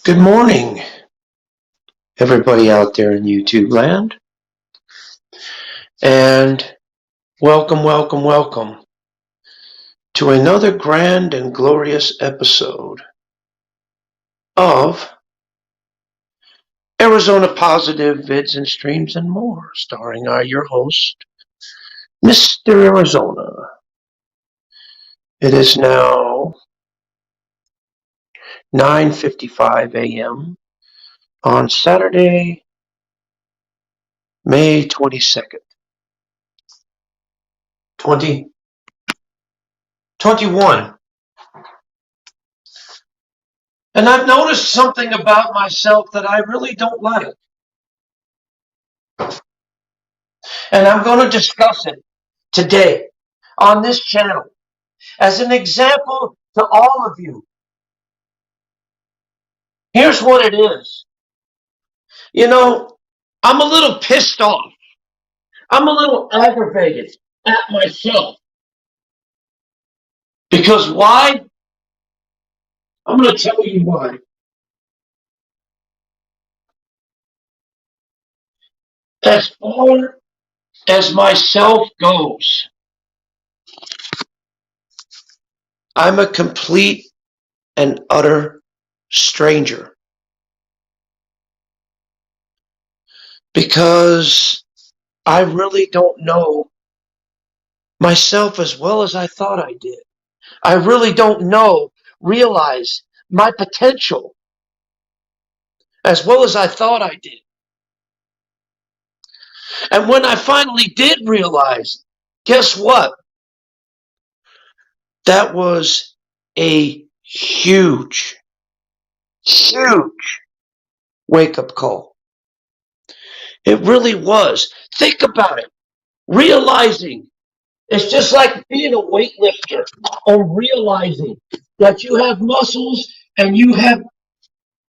Good morning, everybody out there in YouTube land, and welcome to another grand and glorious episode of Arizona Positive Vids and Streams and More, starring your host, Mr. Arizona. It is now 9:55 a.m. on Saturday, May 22nd, 2021. And I've noticed something about myself that I really don't like. And I'm going to discuss it today on this channel as an example to all of you. Here's what it is. I'm a little pissed off. I'm a little aggravated at myself. Because why? I'm going to tell you why. As far as myself goes, I'm a complete and utter stranger. Because I really don't know myself as well as I thought I did. I really don't realize my potential as well as I thought I did. And when I finally did realize, guess what? That was a huge wake-up call. It really was. Think about it. Realizing it's just like being a weightlifter or realizing that you have muscles and you have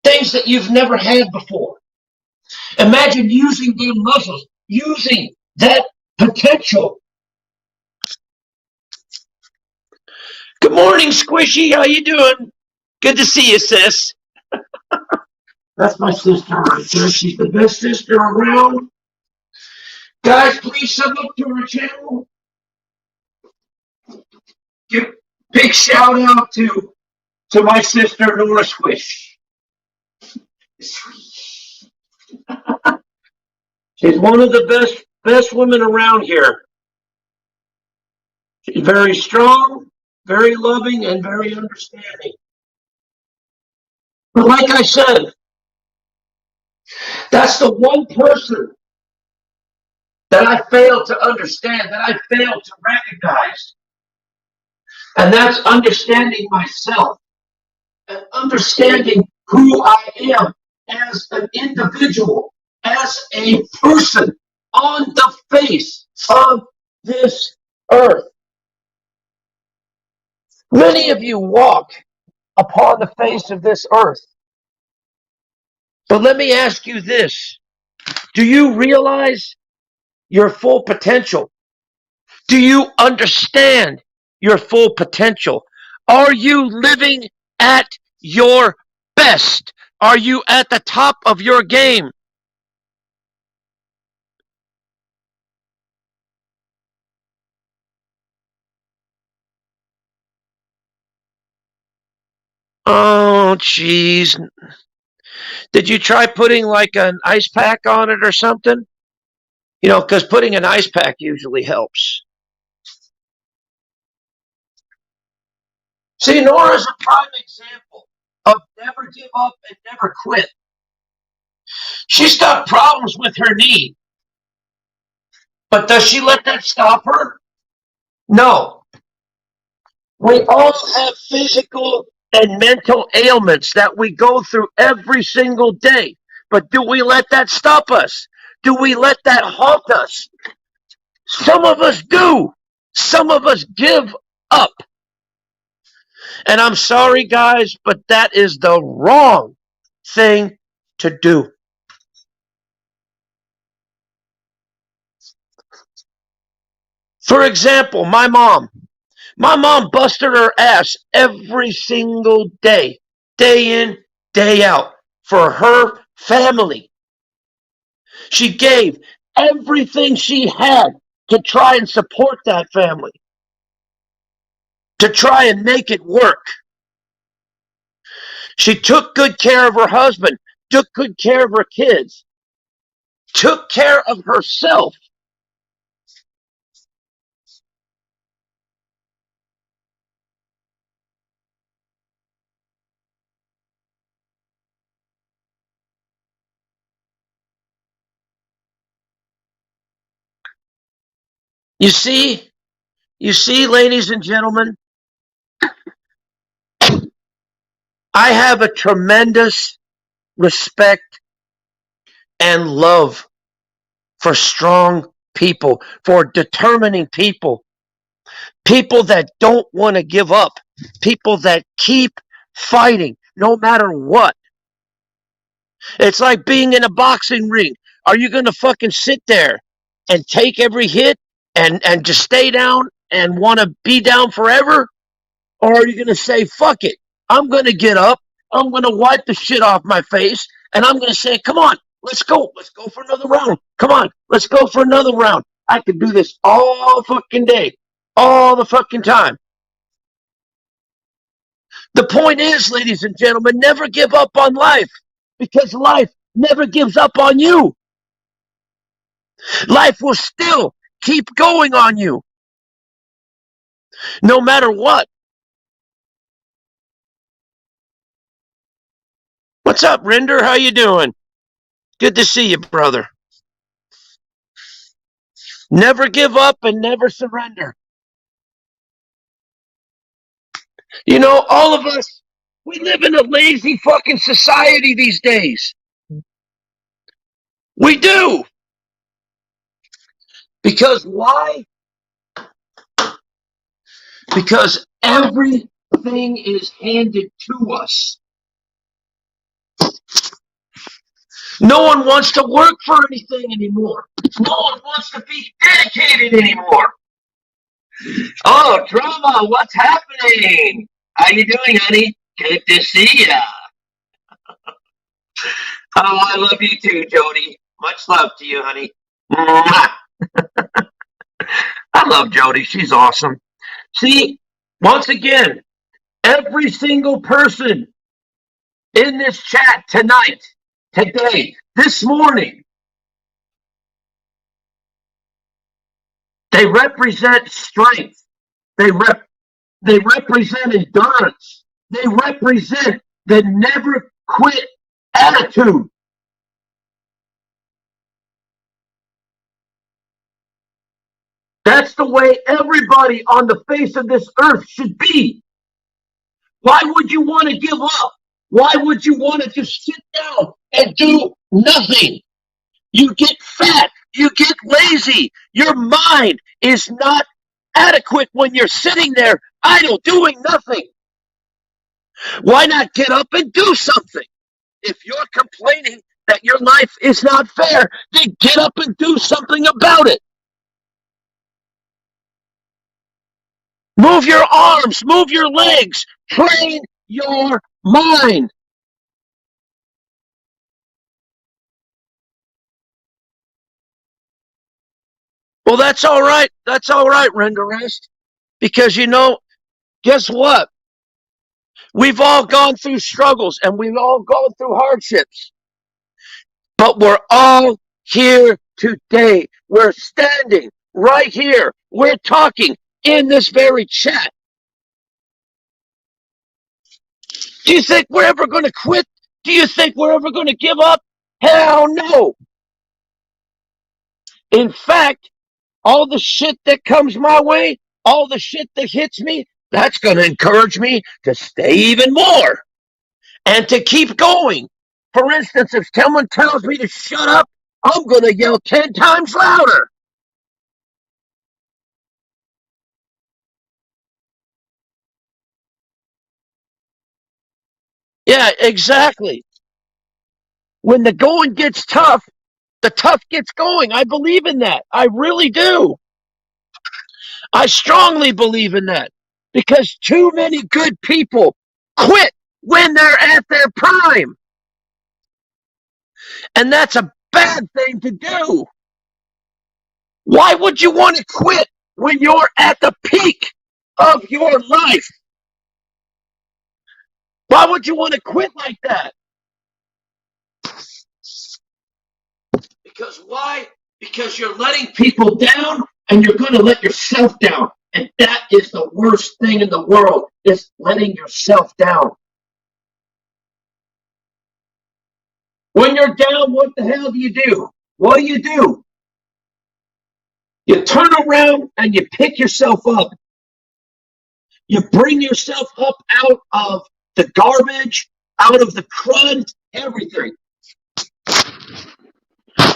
things that you've never had before. Imagine using their muscles, using that potential. Good morning, Squishy. How you doing? Good to see you, sis. That's my sister right there. She's the best sister around. Guys, please sub up to her channel. Give big shout out to my sister, Nora Squish. She's one of the best women around here. She's very strong, very loving, and very understanding. But like I said, that's the one person that I failed to understand, that I failed to recognize. And that's understanding myself and understanding who I am as an individual, as a person on the face of this earth. Many of you walk upon the face of this earth. But let me ask you this. Do you realize your full potential? Do you understand your full potential? Are you living at your best? Are you at the top of your game? Oh, jeez. Did you try putting like an ice pack on it or something? Because putting an ice pack usually helps. See, Nora's a prime example of never give up and never quit. She's got problems with her knee. But does she let that stop her? No. We all have physical and mental ailments that we go through every single day. But do we let that stop us? Do we let that halt us? Some of us do. Some of us give up. And I'm sorry, guys, but that is the wrong thing to do. For example, my mom. My mom busted her ass every single day in, day out. for her family. She gave everything she had to try and support that family, to try and make it work. She took good care of her husband, took good care of her kids, took care of herself. You see, ladies and gentlemen, I have a tremendous respect and love for strong people, for determining people, people that don't want to give up, people that keep fighting no matter what. It's like being in a boxing ring. Are you going to fucking sit there and take every hit and just stay down and want to be down forever? Or are you going to say, fuck it, I'm going to get up, I'm going to wipe the shit off my face, and I'm going to say, come on, let's go for another round. Come on, let's go for another round. I could do this all fucking day, all the fucking time. The point is, ladies and gentlemen, never give up on life, because life never gives up on you. Life will still keep going on you, no matter what. What's up, Rinder? How you doing? Good to see you, brother. Never give up and never surrender. You know, all of us, we live in a lazy fucking society these days. We do. Because why? Because everything is handed to us. No one wants to work for anything anymore. No one wants to be dedicated anymore. Oh, drama, what's happening? How you doing, honey? Good to see ya. Oh, I love you too, Jody. Much love to you, honey. Mwah. I love Jody. She's awesome. See, once again, every single person in this chat tonight, today, this morning, they represent strength. They represent endurance. They represent the never quit attitude. That's the way everybody on the face of this earth should be. Why would you want to give up? Why would you want to just sit down and do nothing? You get fat. You get lazy. Your mind is not adequate when you're sitting there idle doing nothing. Why not get up and do something? If you're complaining that your life is not fair, then get up and do something about it. Move your arms, move your legs, train your mind. Well, that's all right. That's all right, Renderest. Because, you know, guess what? We've all gone through struggles and we've all gone through hardships. But we're all here today. We're standing right here. We're talking in this very chat. Do you think we're ever going to quit? Do you think we're ever going to give up? Hell no. In fact, all the shit that comes my way, all the shit that hits me, that's going to encourage me to stay even more and to keep going. For instance, if someone tells me to shut up, I'm going to yell 10 times louder. Yeah, exactly. When the going gets tough, the tough gets going. I believe in that. I really do. I strongly believe in that because too many good people quit when they're at their prime. And that's a bad thing to do. Why would you want to quit when you're at the peak of your life? Why would you want to quit like that? Because why? Because you're letting people down and you're going to let yourself down. And that is the worst thing in the world, is letting yourself down. When you're down, what the hell do you do? What do? You turn around and you pick yourself up. You bring yourself up out of the garbage, out of the crud, everything.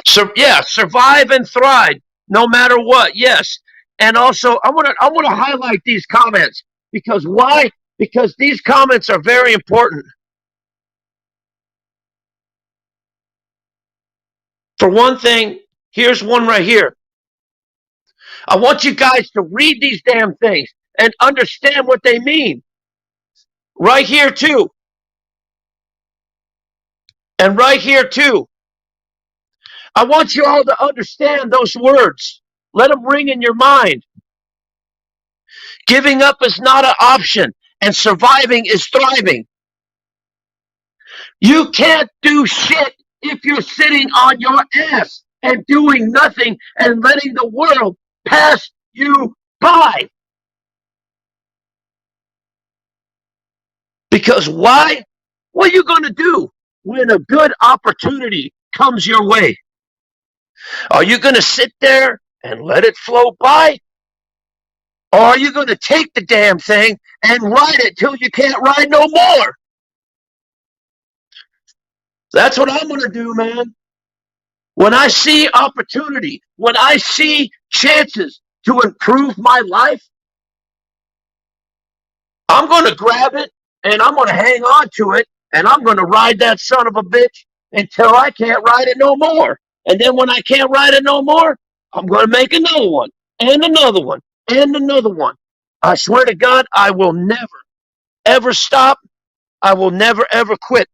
So yeah, survive and thrive, no matter what. Yes, and also I want to highlight these comments, because why? Because these comments are very important. For one thing, here's one right here. I want you guys to read these damn things and understand what they mean. Right here too. And right here too. I want you all to understand those words. Let them ring in your mind. Giving up is not an option, and surviving is thriving. You can't do shit if you're sitting on your ass and doing nothing and letting the world pass you by. Because why? What are you going to do when a good opportunity comes your way? Are you going to sit there and let it float by? Or are you going to take the damn thing and ride it till you can't ride no more? That's what I'm going to do, man. When I see opportunity, when I see chances to improve my life, I'm going to grab it and I'm going to hang on to it, and I'm going to ride that son of a bitch until I can't ride it no more. And then when I can't ride it no more, I'm going to make another one and another one and another one. I swear to God, I will never, ever stop. I will never, ever quit.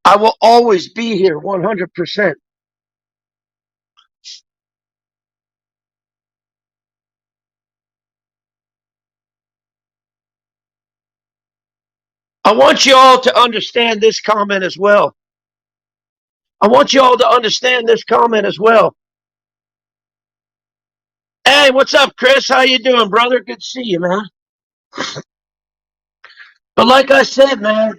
I will always be here 100%. I want you all to understand this comment as well. I want you all to understand this comment as well. Hey, what's up, Chris? How you doing, brother? Good to see you, man. But like I said, man,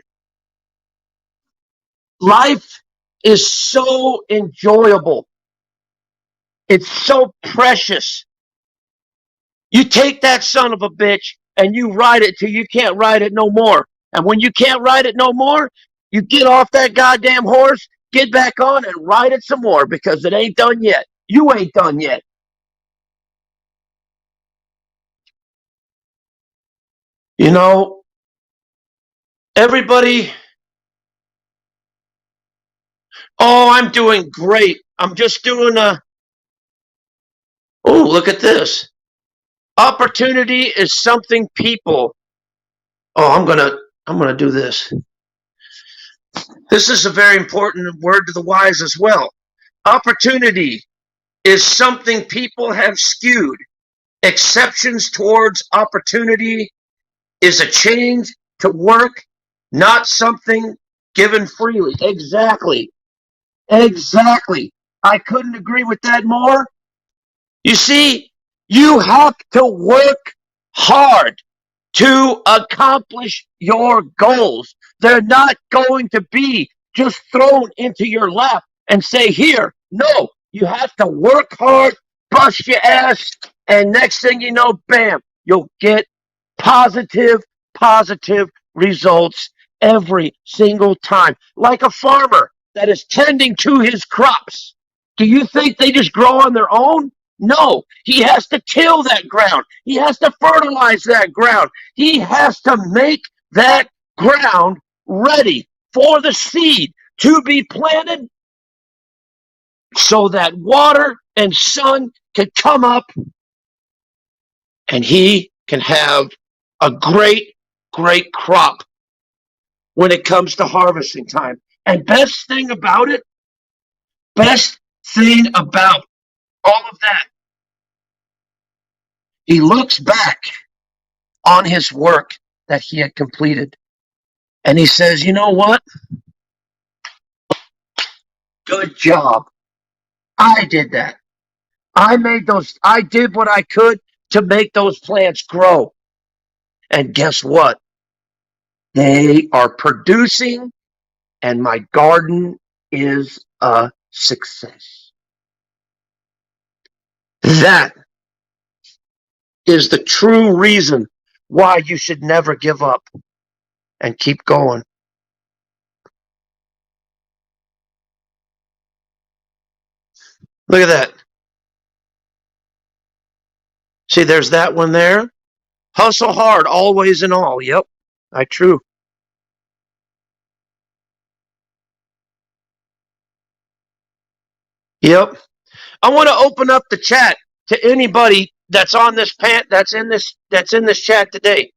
life is so enjoyable. It's so precious. You take that son of a bitch and you ride it till you can't ride it no more. And when you can't ride it no more, you get off that goddamn horse, get back on and ride it some more, because it ain't done yet. You ain't done yet. You know, everybody, oh, I'm doing great. I'm just doing oh, look at this. Opportunity is something people, oh, I'm going to do this. This is a very important word to the wise as well. Opportunity is something people have skewed. Exceptions towards opportunity is a change to work, not something given freely. Exactly. Exactly. I couldn't agree with that more. You see, you have to work hard to accomplish your goals. They're not going to be just thrown into your lap and say, here. No, you have to work hard, bust your ass, and next thing you know, bam, you'll get positive results every single time. Like a farmer that is tending to his crops. Do you think they just grow on their own? No, he has to till that ground. He has to fertilize that ground. He has to make that ground ready for the seed to be planted, so that water and sun can come up and he can have a great crop when it comes to harvesting time. And best thing about all of that, he looks back on his work that he had completed. And he says, you know what? Good job. I did that. I did what I could to make those plants grow. And guess what? They are producing, and my garden is a success. That is the true reason why you should never give up and keep going. Look at that. See, there's that one there. Hustle hard, always and all. Yep, true. Yep. I want to open up the chat to anybody that's on this that's in this chat today.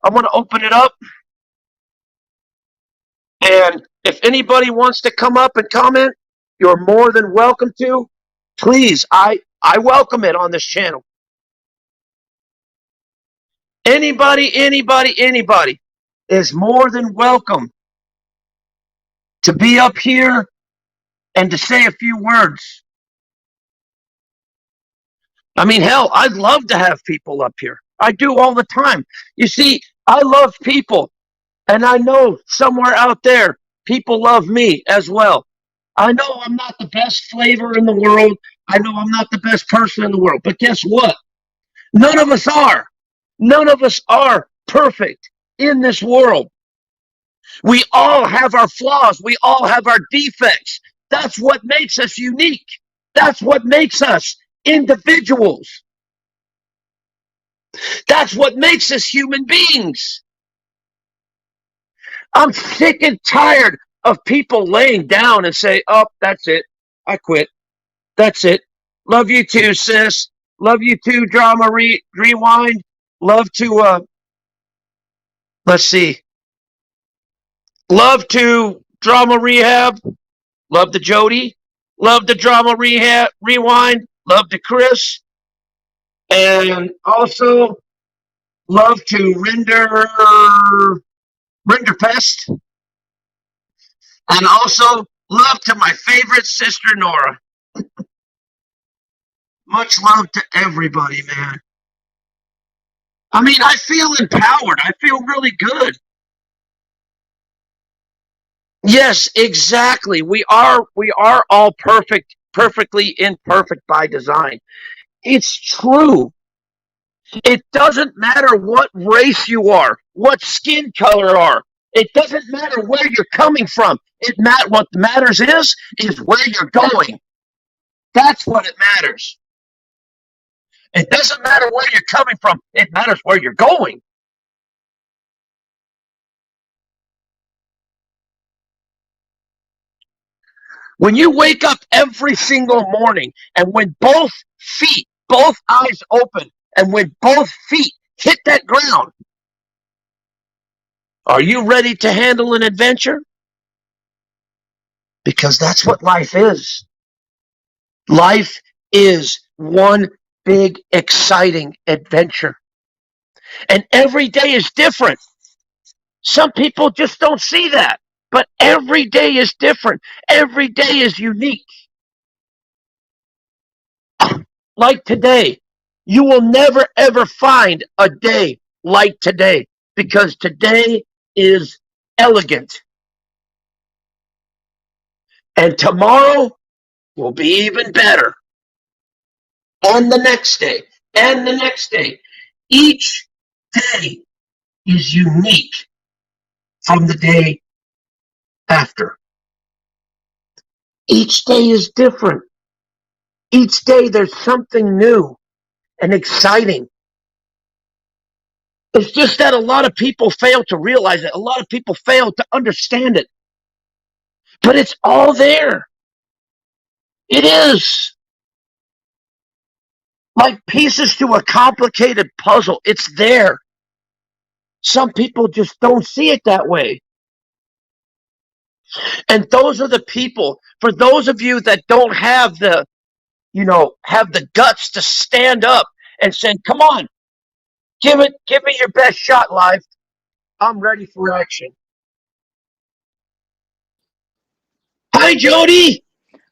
I want to open it up. And if anybody wants to come up and comment, you're more than welcome to. Please, I welcome it on this channel. Anybody is more than welcome to be up here and to say a few words. I mean, hell, I'd love to have people up here. I do all the time. You see, I love people. And I know somewhere out there, people love me as well. I know I'm not the best flavor in the world. I know I'm not the best person in the world. But guess what? None of us are. None of us are perfect in this world. We all have our flaws. We all have our defects. That's what makes us unique. That's what makes us individuals. That's what makes us human beings. I'm sick and tired of people laying down and say, oh, that's it. I quit. That's it. Love you too, sis. Love you too, Drama Rewind. Love to, let's see. Love to Drama Rehab. Love to Jody. Love to Drama Rehab Rewind. Love to Chris. And also love to Rinderpest. And also love to my favorite sister, Nora. Much love to everybody, man. I mean, I feel empowered. I feel really good. Yes, exactly. We are all perfectly imperfect by design. It's true. It doesn't matter what race you are, what skin color you are. It doesn't matter where you're coming from. What matters is where you're going. That's what it matters. It doesn't matter where you're coming from. It matters where you're going. When you wake up every single morning and when both eyes open, and when both feet hit that ground, are you ready to handle an adventure? Because that's what life is. Life is one big, exciting adventure. And every day is different. Some people just don't see that. But every day is different. Every day is unique. Like today. You will never, ever find a day like today. Because today is elegant. And tomorrow will be even better. And the next day. And the next day. Each day is unique from the day after. Each day is different. Each day there's something new and exciting. It's just that a lot of people fail to realize it. A lot of people fail to understand it. But it's all there. It is. Like pieces to a complicated puzzle. It's there. Some people just don't see it that way. And those are the people, for those of you that don't have have the guts to stand up and say, come on, give me your best shot, life. I'm ready for action. Hi, Jody.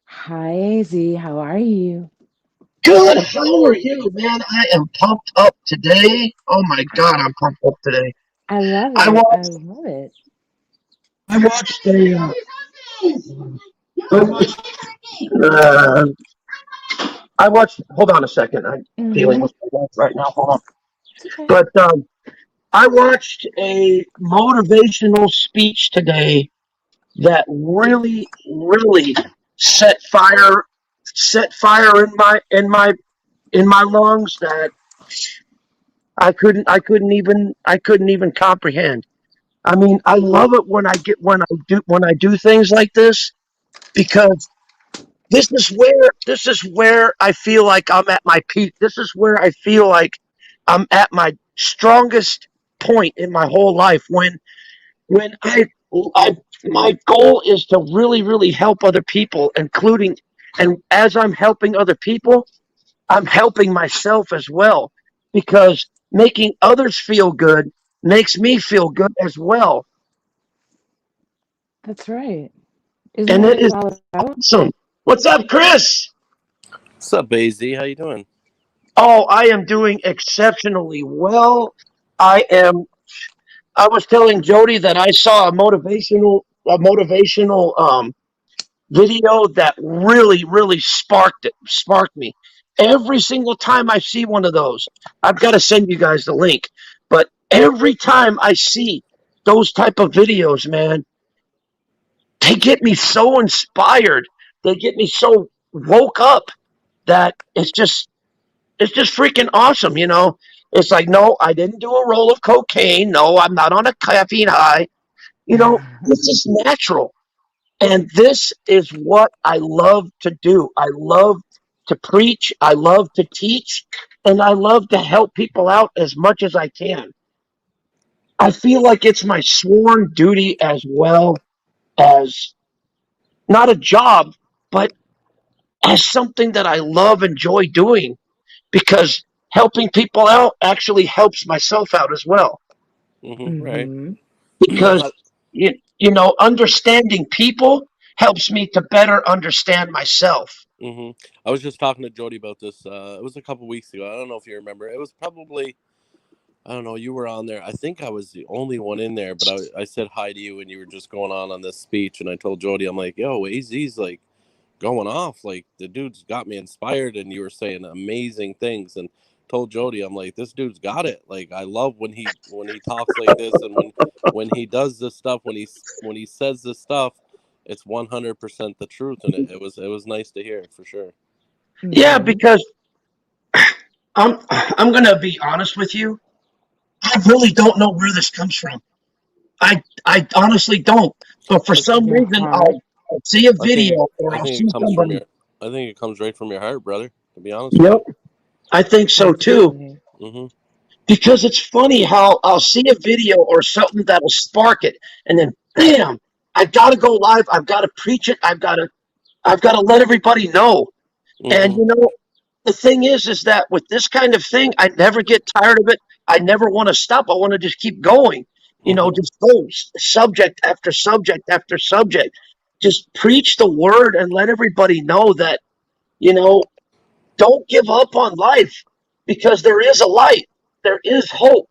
Hi, Z. How are you? Good. How are you, man? I am pumped up today. Oh my God, I'm pumped up today. I love I it. I watched. love it. I watched a. I watched. Uh, I watched. Hold on a second. I'm dealing Mm-hmm. with my wife right now. Hold on. It's okay. But I watched a motivational speech today that really, really set fire in my lungs that I couldn't even comprehend. I mean, I love it when I do things like this because this is where I feel like I'm at my peak. This is where I feel like I'm at my strongest point in my whole life when I my goal is to really help other people, including, and as I'm helping other people, I'm helping myself as well, because making others feel good makes me feel good as well. That's right. Isn't And that it what it's is all about? awesome. What's up, Chris? What's up, AZ? How you doing? Oh, I am doing exceptionally well. I am I was telling Jody that I saw a motivational video that really sparked me. Every single time I see one of those, I've got to send you guys the link. But every time I see those type of videos, man, they get me so inspired. They get me so woke up that it's just freaking awesome, you know. It's like, no, I didn't do a roll of cocaine. No, I'm not on a caffeine high. You know, this is natural. And this is what I love to do. I love to preach. I love to teach. And I love to help people out as much as I can. I feel like it's my sworn duty as well as not a job, but as something that I love, enjoy doing, because helping people out actually helps myself out as well. Right. Mm-hmm. Because, I, you know, understanding people helps me to better understand myself. hmm I was just talking to Jody about this. It was a couple weeks ago. I don't know if you remember. It was probably, I don't know. You were on there. I think I was the only one in there, but I said hi to you, and you were just going on this speech. And I told Jody, I'm like, yo, AZ's like going off. Like the dude's got me inspired, and you were saying amazing things. And told Jody, I'm like, this dude's got it. Like I love when he talks like this, and when he does this stuff, when he says this stuff, it's 100% the truth, and it was nice to hear for sure. Yeah, Mm-hmm. because I'm gonna be honest with you. I really don't know where this comes from. I honestly don't. But for I some Your reason, heart. I'll see a I think video or I I'll think see it comes from somebody. your I think it comes right from your heart, brother. To be honest with Yep, you. I think so too. Absolutely. Hmm Because it's funny how I'll see a video or something that'll spark it, and then bam, I gotta go live. I've got to preach it. I've got to let everybody know. And hmm you know, the thing is that with this kind of thing, I never get tired of it. I never want to stop. I want to just keep going. You know, hmm just go subject after subject after subject. Just preach the word and let everybody know that, you know, don't give up on life, because there is a light. There is hope.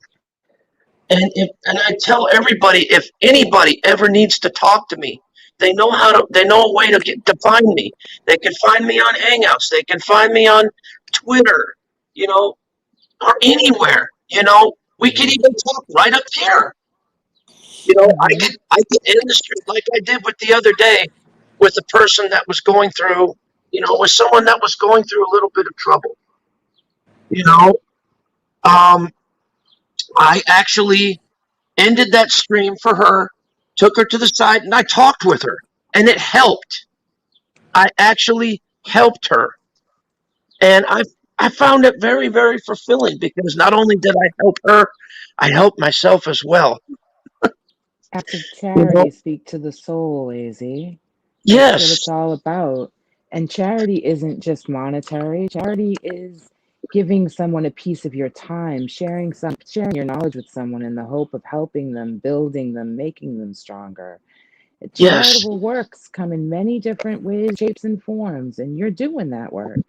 And I tell everybody, if anybody ever needs to talk to me, they know a way to find me. They can find me on Hangouts. They can find me on Twitter, you know, or anywhere. You know, we can hmm even talk right up here. You know, Mm-hmm. I could end the street like I did with the other day with a person that was going through, you know, with someone that was going through a little bit of trouble. You know, um, I actually ended that stream for her, took her to the side, and I talked with her, and it helped. I actually helped her, and I found it very fulfilling, because not only did I help her, I helped myself as well. Acts of You know? charity speak to the soul, AZ. That's what Yes, it's all about. And charity isn't just monetary. Charity is giving someone a piece of your time, sharing your knowledge with someone in the hope of helping them, building them, making them stronger. yes, Charitable works come in many different ways, shapes, and forms, and you're doing that work.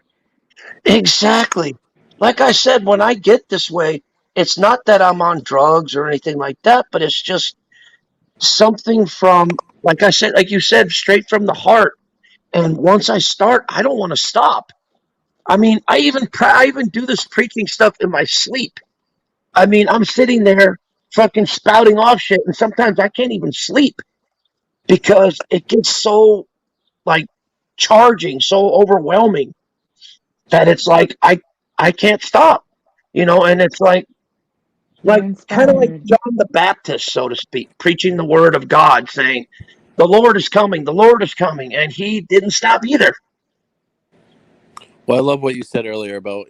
exactly. Like I said, when I get this way, it's not that I'm on drugs or anything like that, but it's just something from, like I said, like you said, straight from the heart. And once I start, I don't want to stop. I mean, I even do this preaching stuff in my sleep. I mean, I'm sitting there fucking spouting off shit, and sometimes I can't even sleep because it gets so like charging, so overwhelming that it's like I can't stop, and it's You're kind of like inspired. John the Baptist, so to speak, preaching the word of God, saying, "The Lord is coming, the Lord is coming," and he didn't stop either. Well, I love what you said earlier about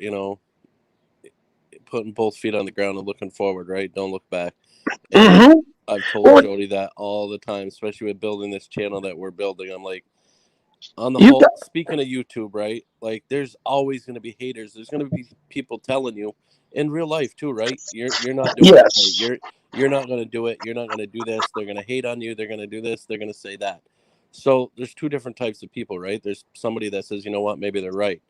putting both feet on the ground and looking forward. Right, don't look back. And Mm-hmm. I've told Well, Jody that all the time, especially with building this channel that we're building. I'm like, on the you whole, got speaking of YouTube, right? Like, there's always going to be haters. There's going to be people telling you in real life too, right? You're not doing it right. yes, You're not going to do it. You're not going to do this. They're going to hate on you. They're going to do this. They're going to say that. So there's two different types of people, right? There's somebody that says, you know what, maybe they're right,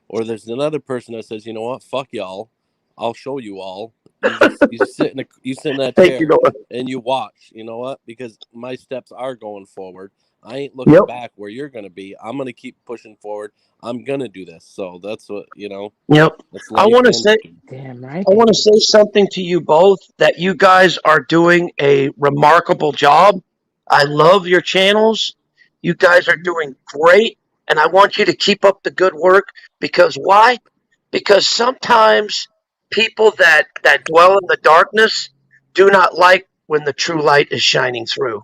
or there's another person that says, you know what, fuck y'all, I'll show you all. You sit in that thank you, chair Noah. and you watch. You know what? Because my steps are going forward. I ain't looking Yep, back where you're gonna be. I'm gonna keep pushing forward. I'm gonna do this. So that's what yep. That's I life want to and say YouTube. Damn right, I want to baby. say something to you both that you guys are doing a remarkable job. I love your channels. You guys are doing great, and I want you to keep up the good work because why? Because sometimes people that dwell in the darkness do not like when the true light is shining through.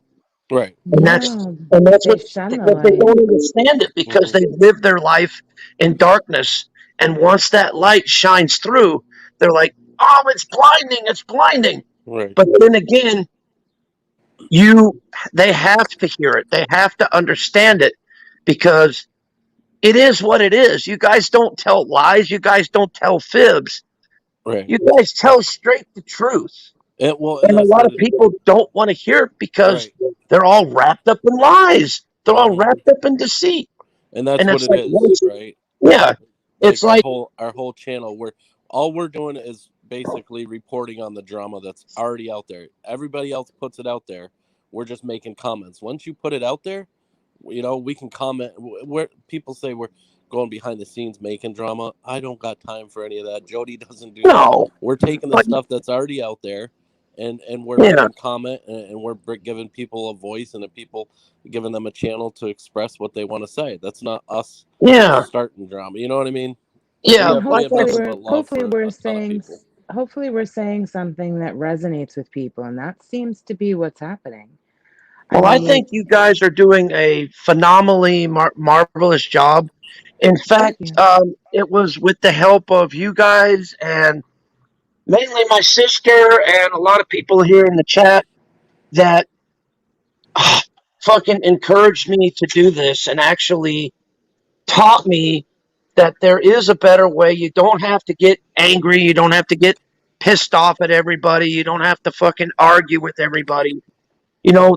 Right. And that's No, and that's they shun the what they light. don't understand it because Hmm. they've lived their life in darkness. And once that light shines through, they're like, "Oh, it's blinding! It's blinding!" Right. But then again, you they have to hear it. They have to understand it because it is what it is. You guys don't tell lies. You guys don't tell fibs. Right. You guys tell straight the truth. And And a that's lot what of it. people don't want to hear it because Right. they're all wrapped up in lies. They're all Hmm. wrapped up in deceit. And that's And what it's it like, is. Right. yeah, Like it's like, our whole channel, we're doing is basically reporting on the drama that's already out there. Everybody else puts it out there. We're just making comments. Once you put it out there, we can comment. Where people say we're going behind the scenes making drama, I don't got time for any of that. Jody doesn't do that. no, We're taking the like, stuff that's already out there, and we're yeah, making comment, and we're giving people a voice, and the people giving them a channel to express what they want to say. That's not us yeah, starting drama. You know what I mean? yeah. And We Like have I, nothing but love for a ton of people. hopefully we're saying something that resonates with people, and that seems to be what's happening. I well, I mean, think you guys are doing a phenomenally marvelous job. In thank fact, you. it was with the help of you guys and mainly my sister and a lot of people here in the chat that fucking encouraged me to do this and actually taught me that there is a better way. You don't have to get angry. You don't have to get pissed off at everybody. You don't have to fucking argue with everybody.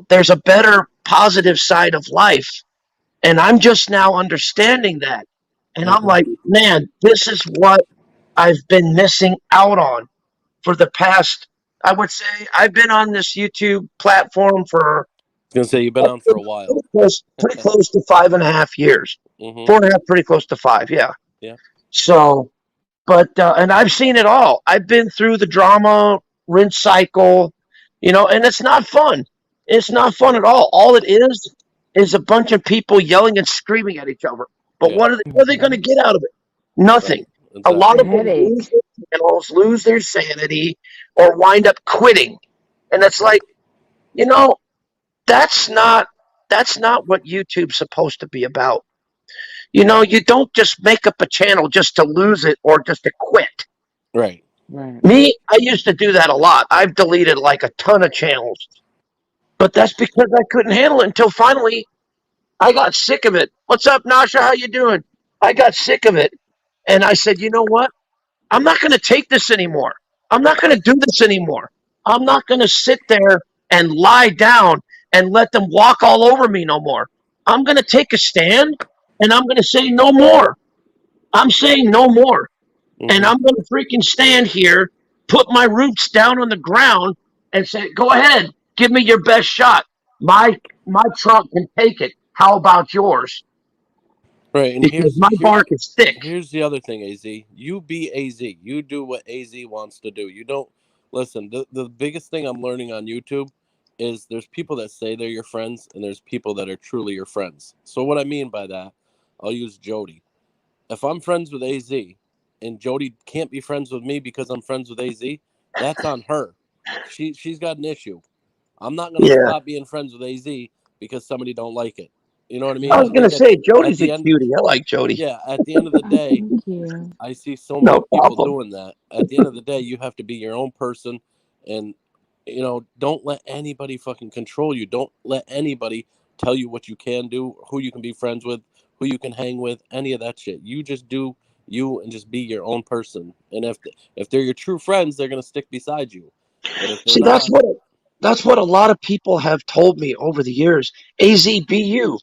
There's a better positive side of life. And I'm just now understanding that. And I'm Hmm. like, man, this is what I've been missing out on for the past, I would say, I've been on this YouTube platform for I was gonna say you've been on for a while. pretty close to 5.5 years. Hmm. 4.5, pretty close to 5, yeah. Yeah. So, but and I've seen it all. I've been through the drama rinse cycle, and it's not fun. It's not fun at all. All it is a bunch of people yelling and screaming at each other. But Yeah. what are they going to get out of it? Nothing. Right. A lot A Exactly. of them lose headache. their channels, lose their sanity, or wind up quitting. And it's like, you know, that's not what YouTube's supposed to be about. You don't just make up a channel just to lose it or just to quit. Right. Right. Me, I used to do that a lot. I've deleted like a ton of channels. But that's because I couldn't handle it until finally I got sick of it. What's up, Nasha? How you doing? I got sick of it. And I said, you know what? I'm not going to take this anymore. I'm not going to do this anymore. I'm not going to sit there and lie down and let them walk all over me no more. I'm going to take a stand and I'm going to say no more. I'm saying no more. And I'm going to freaking stand here, put my roots down on the ground and say, go ahead, give me your best shot. My trunk can take it. How about yours? Right, and Because my bark is thick. here's the other thing, AZ. You be AZ. You do what AZ wants to do. You don't listen. The biggest thing I'm learning on YouTube is there's people that say they're your friends, and there's people that are truly your friends. So what I mean by that, I'll use Jody. If I'm friends with AZ, and Jody can't be friends with me because I'm friends with AZ, that's on her. She's got an issue. I'm not gonna stop being friends with AZ because somebody don't like it. You know what I mean? I was going to say, Jody's a cutie. I like Jody. Yeah, at the end of the day, Thank you. I see so many people problem. doing that. At the end of the day, you have to be your own person, and don't let anybody fucking control you. Don't let anybody tell you what you can do, who you can be friends with, who you can hang with, any of that shit. You just do you and just be your own person. And if they're your true friends, they're gonna stick beside you. But if they're See, not, that's what a lot of people have told me over the years. AZ, be you,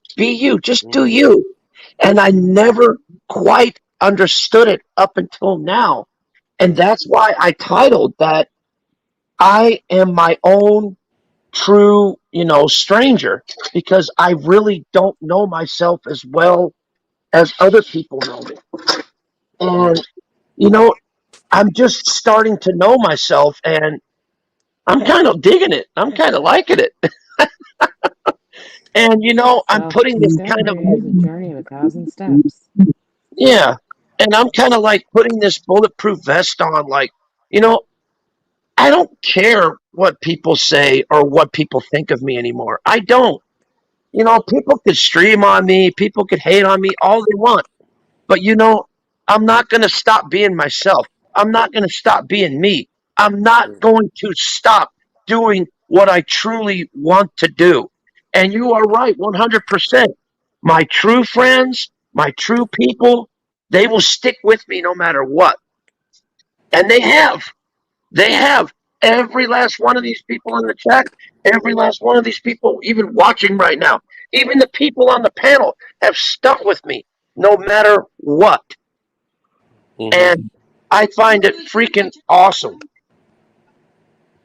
just do Mhm. you. And I never quite understood it up until now. And that's why I titled that I am my own true, stranger, because I really don't know myself as well as other people know me. And, I'm just starting to know myself and I'm kind of digging it. I'm kind of liking it. And, I'm putting this kind of Self-discovery is a journey of 1,000 steps. yeah. And I'm kind of like putting this bulletproof vest on, like, you know, I don't care what people say or what people think of me anymore. I don't. People could stream on me, people could hate on me all they want. But, I'm not going to stop being myself. I'm not going to stop being me. I'm not going to stop doing what I truly want to do. And you are right, 100%. My true friends, my true people, they will stick with me no matter what. And they have. They have. Every last one of these people in the chat, every last one of these people, even watching right now, even the people on the panel have stuck with me no matter what. And I find it freaking awesome.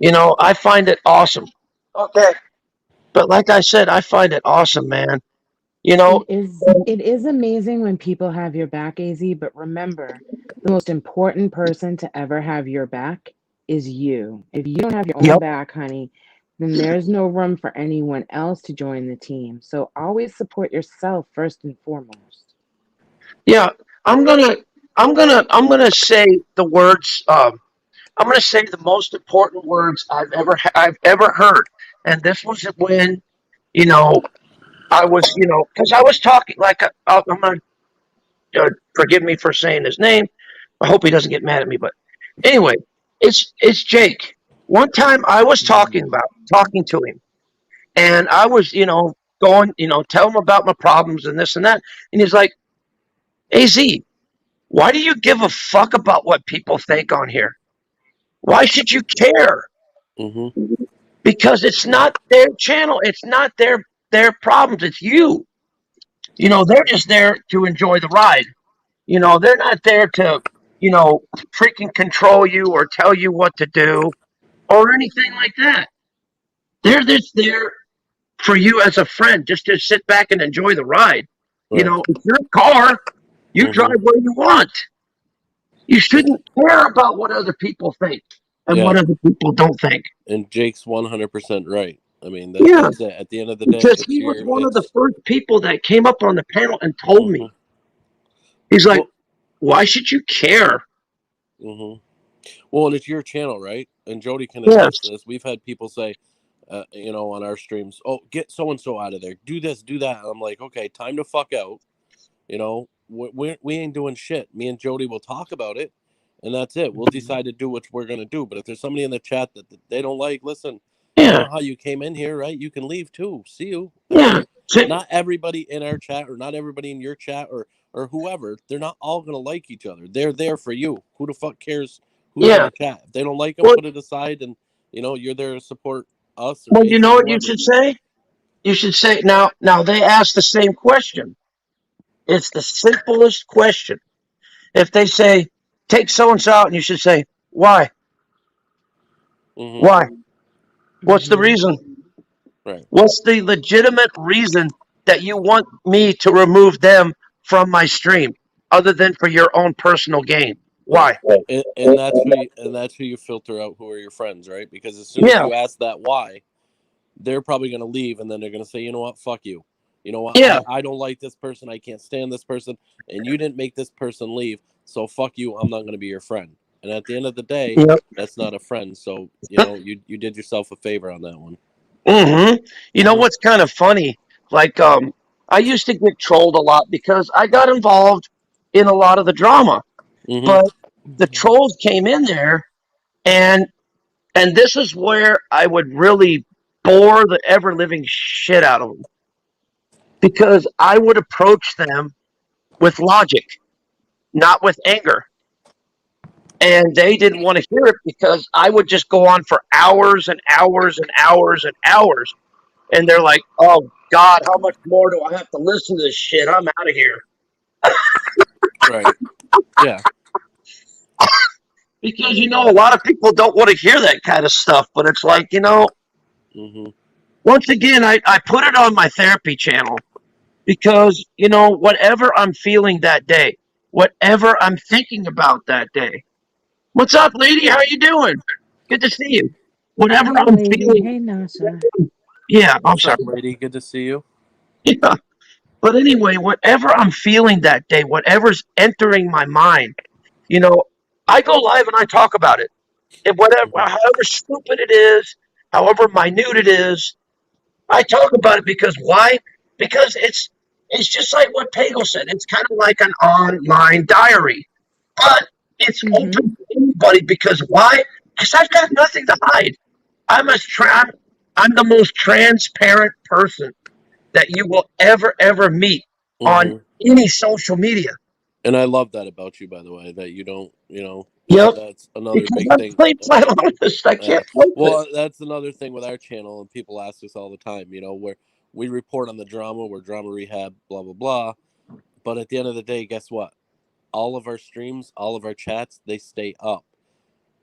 I find it awesome. Okay. But like I said, I find it awesome, man. It is amazing when people have your back, AZ, but remember, the most important person to ever have your back is you. If you don't have your own Yep. back, honey, then there's no room for anyone else to join the team. So always support yourself first and foremost. Yeah. I'm gonna say the words. I'm gonna say the most important words I've ever heard. And this was when, you know, I was, because I was talking like I'm gonna forgive me for saying his name. I hope he doesn't get mad at me. But anyway, it's Jake. One time I was talking to him, and I was, going, tell him about my problems and this and that, and he's like, "Az, why do you give a fuck about what people think on here? Why should you care? Because it's not their channel. It's not their problems. It's you. They're just there to enjoy the ride. They're not there to, freaking control you or tell you what to do or anything like that. They're just there for you as a friend, just to sit back and enjoy the ride. Right. It's your car. You drive where you want. You shouldn't care about what other people think and what other people don't think. And Jake's 100% right. I mean, that's it. At the end of the day, Because he was one of the first people that came up on the panel and told me. He's like, why should you care? Well, and it's your channel, right? And Jody can attest to this. We've had people say, on our streams, oh, get so-and-so out of there. Do this, do that. And I'm like, okay, time to fuck out. We ain't doing shit. Me and Jody will talk about it, and that's it. We'll decide to do what we're going to do. But if there's somebody in the chat that they don't like, listen, You Yeah. know how you came in here, right? You can leave too. See you. I Yeah. mean, So- not everybody in our chat or not everybody in your chat or whoever, they're not all gonna like each other. They're there for you. Who the fuck cares who's in yeah. the chat? If they don't like them, Well, put it aside, and you're there to support us or well, you Ace know or what you whoever. should say? You should say now. Now they ask the same question. It's the simplest question. If they say take so and so out, and you should say why? Mm-hmm. Why? What's the Mhm. reason? Right. What's the legitimate reason that you want me to remove them from my stream, other than for your own personal gain? Why? And that's who you filter out who are your friends, right? Because as soon as Yeah. you ask that why, they're probably going to leave, and then they're going to say, you know what, fuck you. You know what, Yeah. I don't like this person. I can't stand this person, and you didn't make this person leave, so fuck you. I'm not going to be your friend. And at the end of the day, Yep. that's not a friend. So you did yourself a favor on that one. Mm-hmm. You know Mhm. what's kind of funny? Like, I used to get trolled a lot because I got involved in a lot of the drama, Mhm. but the trolls came in there, and this is where I would really bore the ever living shit out of them, because I would approach them with logic, not with anger. And they didn't want to hear it because I would just go on for hours and hours and hours and hours. And they're like, oh, God, how much more do I have to listen to this shit? I'm out of here. Right. Yeah. Because, a lot of people don't want to hear that kind of stuff. But it's like, Mhm. once again, I put it on my therapy channel because, whatever I'm feeling that day, whatever I'm thinking about that day. What's up, lady? How you doing? Good to see you. Whatever Hey, I'm lady. feeling. Hey, Nasha. Yeah, I'm What's sorry. up, lady? Good to see you. Yeah. But anyway, whatever I'm feeling that day, whatever's entering my mind, I go live and I talk about it. And whatever, however stupid it is, however minute it is, I talk about it because why? Because it's just like what Pagel said. It's kind of like an online diary, but it's Mhm. open to anybody. Because why? Because I've got nothing to hide. I'm the most transparent person that you will ever meet on Mhm. any social media. And I love that about you, by the way, that you don't, Yep. that's another Because big I'm thing. plain flat honest. I can't help it. Well, that's another thing with our channel, and people ask us all the time, where we report on the drama, we're drama rehab, blah, blah, blah. But at the end of the day, guess what? All of our streams, all of our chats, they stay up.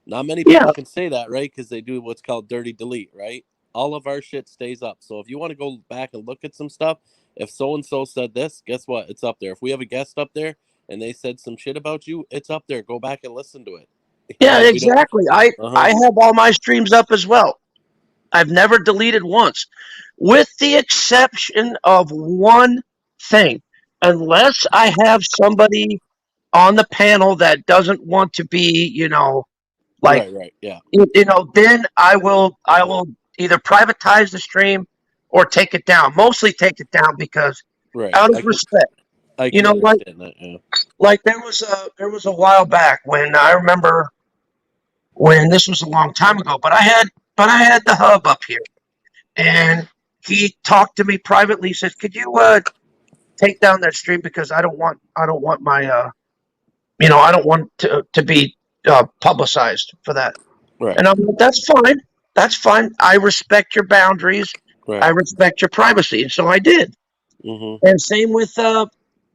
Not many Yeah. people can say that, right? Because they do what's called dirty delete, right? All of our shit stays up. So if you want to go back and look at some stuff, if so and so said this, guess what? It's up there. If we have a guest up there and they said some shit about you, it's up there. Go back and listen to it. Yeah, We don't. exactly. I Uh-huh. have all my streams up as well. I've never deleted once, with the exception of one thing. Unless I have somebody on the panel that doesn't want to be, like, Right. Yeah. then I will either privatize the stream or take it down. Mostly take it down because Right. out of respect. I can Like understand that. Yeah. there was a while back when I remember when this was a long time ago, but I had the hub up here, and he talked to me privately. He says, "Could you take down that stream because I don't want my I don't want to be publicized for that." Right. And I'm like, "That's fine. That's fine. I respect your boundaries. Right. I respect your privacy." And so I did. Mm-hmm. And same with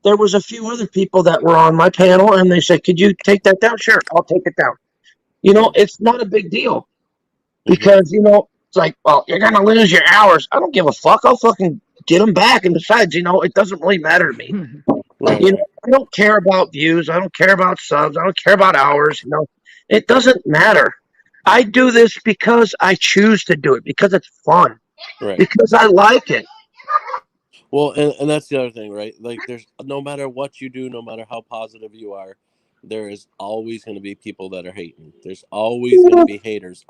there was a few other people that were on my panel, and they said, "Could you take that down?" Sure, I'll take it down. It's not a big deal because it's like, well, you're gonna lose your hours. I don't give a fuck. I'll fucking get them back. And besides, it doesn't really matter to me. Right. I don't care about views. I don't care about subs. I don't care about hours. It doesn't matter. I do this because I choose to do it, because it's fun, Right. because I like it. Well, and that's the other thing, right? Like, there's no matter what you do, no matter how positive you are, there is always going to be people that are hating. There's always going to be haters.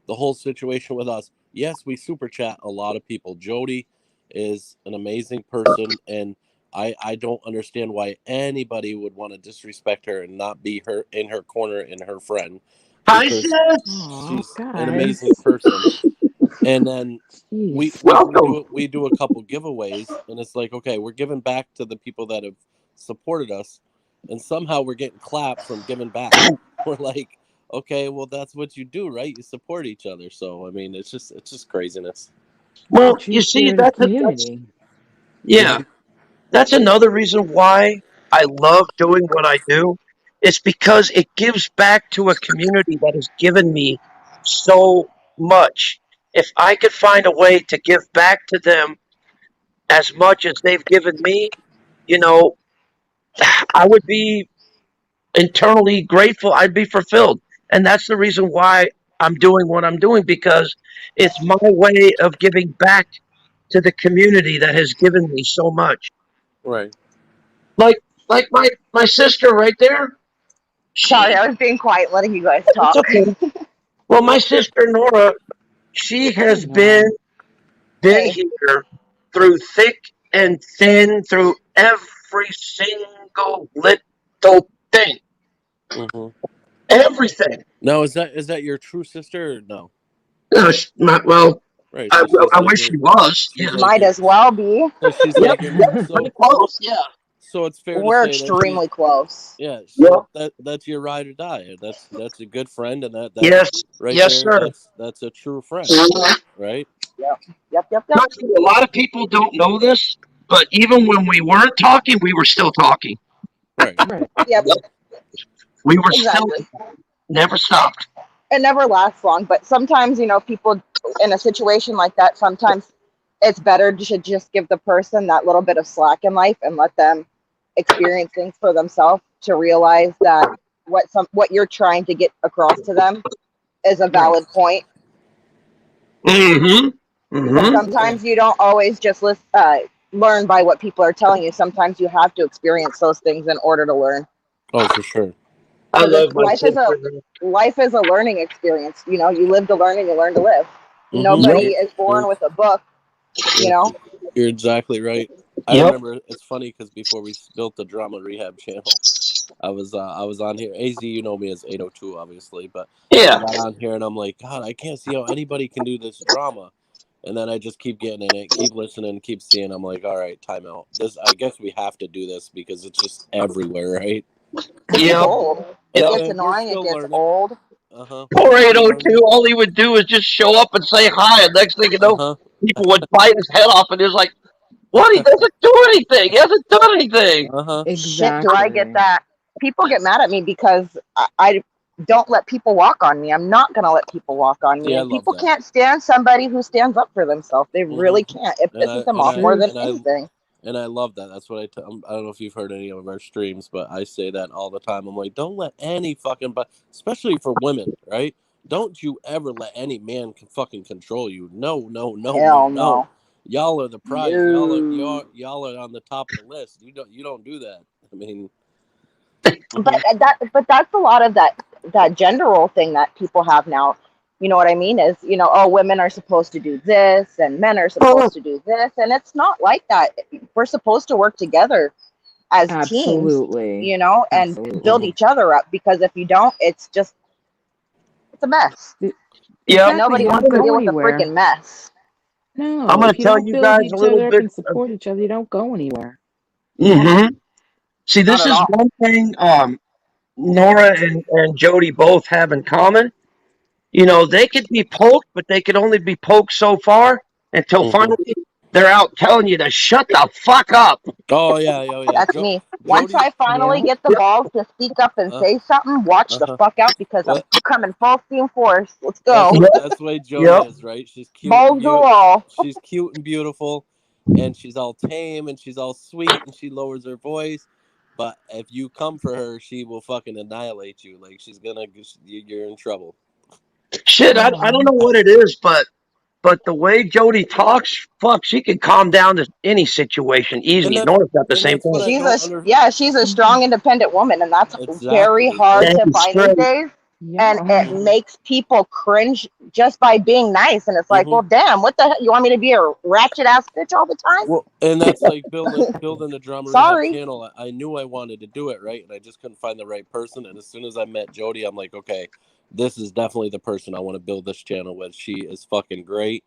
The whole situation with us, yes, we super chat a lot of people. Jody is an amazing person, and I don't understand why anybody would want to disrespect her and not be her in her corner and her friend, Hi, because sis. Aw, she's an guys. amazing person. And then we Jeez. Welcome. we do a couple giveaways, and it's like, okay, we're giving back to the people that have supported us, and somehow we're getting clapped from giving back. We're like, okay, well, that's what you do, right? You support each other. So I mean, it's just craziness. Well, True you see, spirit of community. yeah, that's another reason why I love doing what I do. It's because it gives back to a community that has given me so much. If I could find a way to give back to them as much as they've given me, you know, I would be internally grateful. I'd be fulfilled. And that's the reason why I'm doing what I'm doing, because it's my way of giving back to the community that has given me so much. Right. Like my sister right there. Sorry, She I was being quiet, letting you guys It's talk. okay. Well, my sister Nora, she Hey, has been Nora. been Hey, here through thick and thin, through every single little thing, Hmm. everything. Now, is that your true sister? Or no. Well, Right. So I wish she was. she's Yeah. like might your, as well be. so she's Yep. like your, Yep. Pretty so close. Yeah. so it's fair to We're say that extremely close. yeah. Yep. So that's your ride or die. That's a good friend, and that Yes. right Yes, there, sir. that's a true friend, Trust right? Yep, yep, yep, yep. me, a lot of people don't know this, but even when we weren't talking, we were still talking. Right. Right. Yep, Yep. We were still exactly. never stopped. It never lasts long, but sometimes, people in a situation like that, sometimes it's better to just give the person that little bit of slack in life and let them experience things for themselves to realize that what you're trying to get across to them is a Right. valid point. Mm-hmm. Because Mm-hmm. sometimes you don't always just learn by what people are telling you. Sometimes you have to experience those things in order to learn. Oh, for sure. I Because love my sister. life is a learning experience. You live to learn and you learn to live. Mm-hmm. Nobody Yep. is born with a book. You're, you're exactly right. I Yep. remember it's funny because before we built the Drama Rehab channel, I was on here. Az, you know me as 802, obviously, but I Yeah. got on here and I'm like, God, I can't see how anybody can do this drama. And then I just keep getting in it, keep listening, keep seeing. I'm like, all right, time out. I guess we have to do this because it's just everywhere, right? It gets Yep. old. It Yep. gets We're annoying. It still gets learning. old. Poor We're still 802, learning. all he would do is just show up and say hi, and next thing you know, Uh people would bite his head off, and he was like, "What? He doesn't do anything. He hasn't done anything." huh. Shit, do I get Exactly. that? People get mad at me because I don't let people walk on me. I'm not going to let people walk on me. See, I And love people that. can't stand somebody who stands up for themselves. They really can't. It And pisses them and off I more Truth. than anything. and I love that. That's what I don't know if you've heard any of our streams, but I say that all the time. I'm like, don't let any fucking, but especially for women, right? Don't you ever let any man fucking control you. No, no, no, no, Hell no. no. Y'all are the prize. No. Y'all are on the top of the list. You don't do that. I mean, But that's a lot of that gender role thing that people have now. You know what I mean? Is oh, women are supposed to do this and men are Oh, supposed to do this, and it's not like that. We're supposed to work together as teams, Absolutely. and Absolutely. build each other up. Because if you don't, it's a mess, yep. and Exactly. nobody You wants don't to go deal with a anywhere. freaking mess. I'm No, going to if you tell don't you build guys a each little other up bit. and support each other, you don't go anywhere. Mm-hmm. See, Not this at is all. one thing Nora and Jody both have in common. They could be poked, but they could only be poked so far until mhm. finally they're out telling you to shut the fuck up. Oh yeah, yeah, yeah. That's me. Once Jody, I finally Yeah. get the Yep. balls to speak up and uh, say something, watch the huh. fuck out because I'm What? coming full steam force. Let's That's go. what Yep. that's the way Jody Yep. is, right? She's cute and Balls beautiful. galore. She's cute and beautiful, and she's all tame and she's all sweet and she lowers her voice. But if you come for her, she will fucking annihilate you. Like you're in trouble. Shit, I don't Oh, know what it is, but the way Jody talks, fuck, she can calm down to any situation And easy. that's Nora's got the and same that's what thing. I don't under She's a strong, independent woman, and that's very exactly. hard And to Damn find these straight. days. yeah. And Oh it yeah. makes people cringe just by being nice. And it's like, hmm well, damn, what the hell? You want me to be a ratchet ass bitch all the time? well, and that's like building the drama rehab Sorry. channel. I knew I wanted to do it right, and I just couldn't find the right person. And as soon as I met Jody, I'm like, okay, this is definitely the person I want to build this channel with. She is fucking great,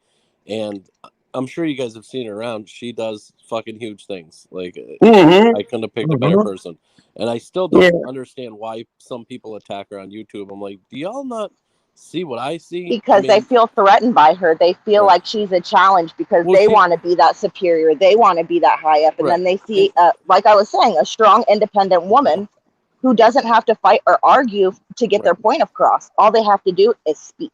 and I'm sure you guys have seen her around. She does fucking huge things. Like Mm-hmm. I couldn't have picked a better person, and I still Yeah. don't understand why some people attack her on YouTube. I'm like, do y'all not see what I see? Because they feel threatened by her. They feel Right. like she's a challenge because Well, they she- want to be that superior. They want to be that high up. And then they see, like I was saying, a strong, independent woman who doesn't have to fight or argue to get their point across. All they have to do is speak.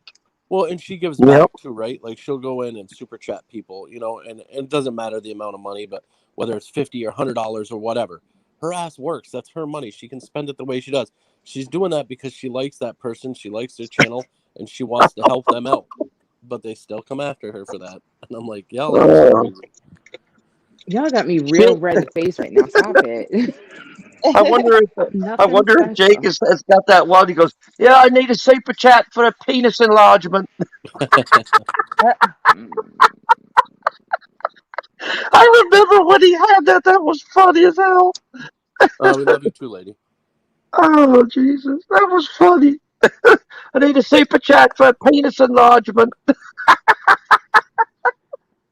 Well, and she gives back too, right? Like she'll go in and super chat people, you know, and it doesn't matter the amount of money, but whether it's $50 or $100 or whatever, her ass works. That's her money. She can spend it the way she does. She's doing that because she likes that person, she likes their channel, and she wants to help them out. But they still come after her for that, and I'm like, y'all are crazy. Y'all got me real red in the face right now. Stop it. I wonder if Jake has got that one. He goes, "Yeah, I need a super chat for a penis enlargement." I remember when he had that. That was funny as hell. We love you too, lady. Oh, Jesus. That was funny. I need a super chat for a penis enlargement.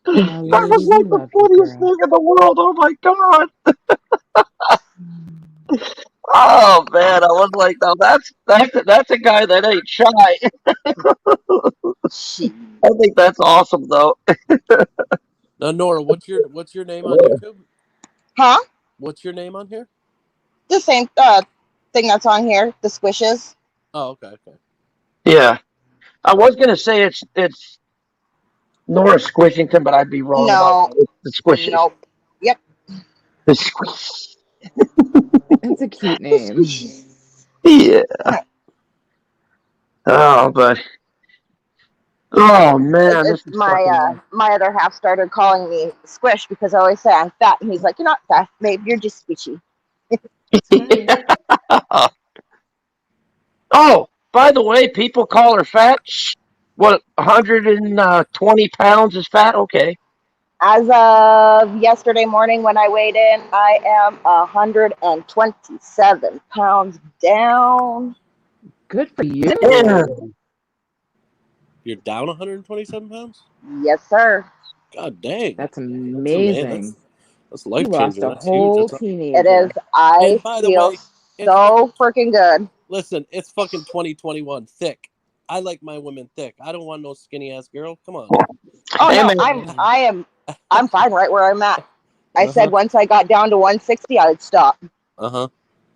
That was like the funniest thing in the world. Oh, my God. Oh, man. I was like, no, that's a guy that ain't shy. I think that's awesome, though. Now, Nora, what's your name on YouTube? Huh? What's your name on here? The same thing that's on here, the squishes. Oh, okay. Yeah. I was going to say it's Nora Squishington, but I'd be wrong about that. It's the Squishes. Nope. Yep. The Squish. It's a cute name. Yeah. Oh, but oh man, it's my other half started calling me Squish because I always say I'm fat, and he's like, "You're not fat, babe. You're just squishy." Oh, by the way, people call her fat. What, 120 pounds is fat? Okay. As of yesterday morning when I weighed in, I am 127 pounds down. Good for you. Yeah. You're down 127 pounds? Yes, sir. God dang. That's amazing. That's life changing. You lost a whole teenager. It is. I feel so freaking good. Listen, it's fucking 2021. Thick. I like my women thick. I don't want no skinny ass girl. Come on. Oh no, I'm fine right where I'm at. I said once I got down to 160, I would stop. Uh-huh.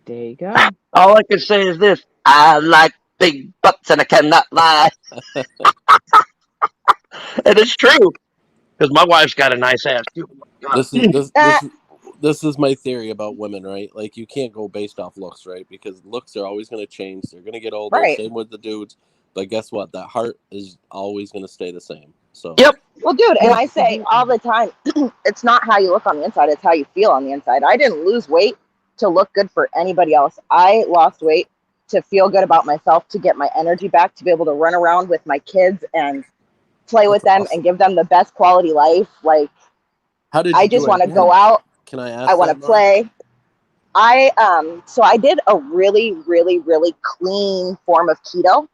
There you go. All I can say is this: I like big butts, and I cannot lie. And it's true, because my wife's got a nice ass too. This is my theory about women, right? Like you can't go based off looks, right? Because looks are always going to change. They're going to get older. Right. Same with the dudes. But guess what? That heart is always going to stay the same. So. Yep. Well, dude, and I say all the time, it's not how you look on the inside; it's how you feel on the inside. I didn't lose weight to look good for anybody else. I lost weight to feel good about myself, to get my energy back, to be able to run around with my kids and play with them and give them the best quality life. Like, how did I just want to go out. Can I ask? I want to play. So I did a really, really, really clean form of keto.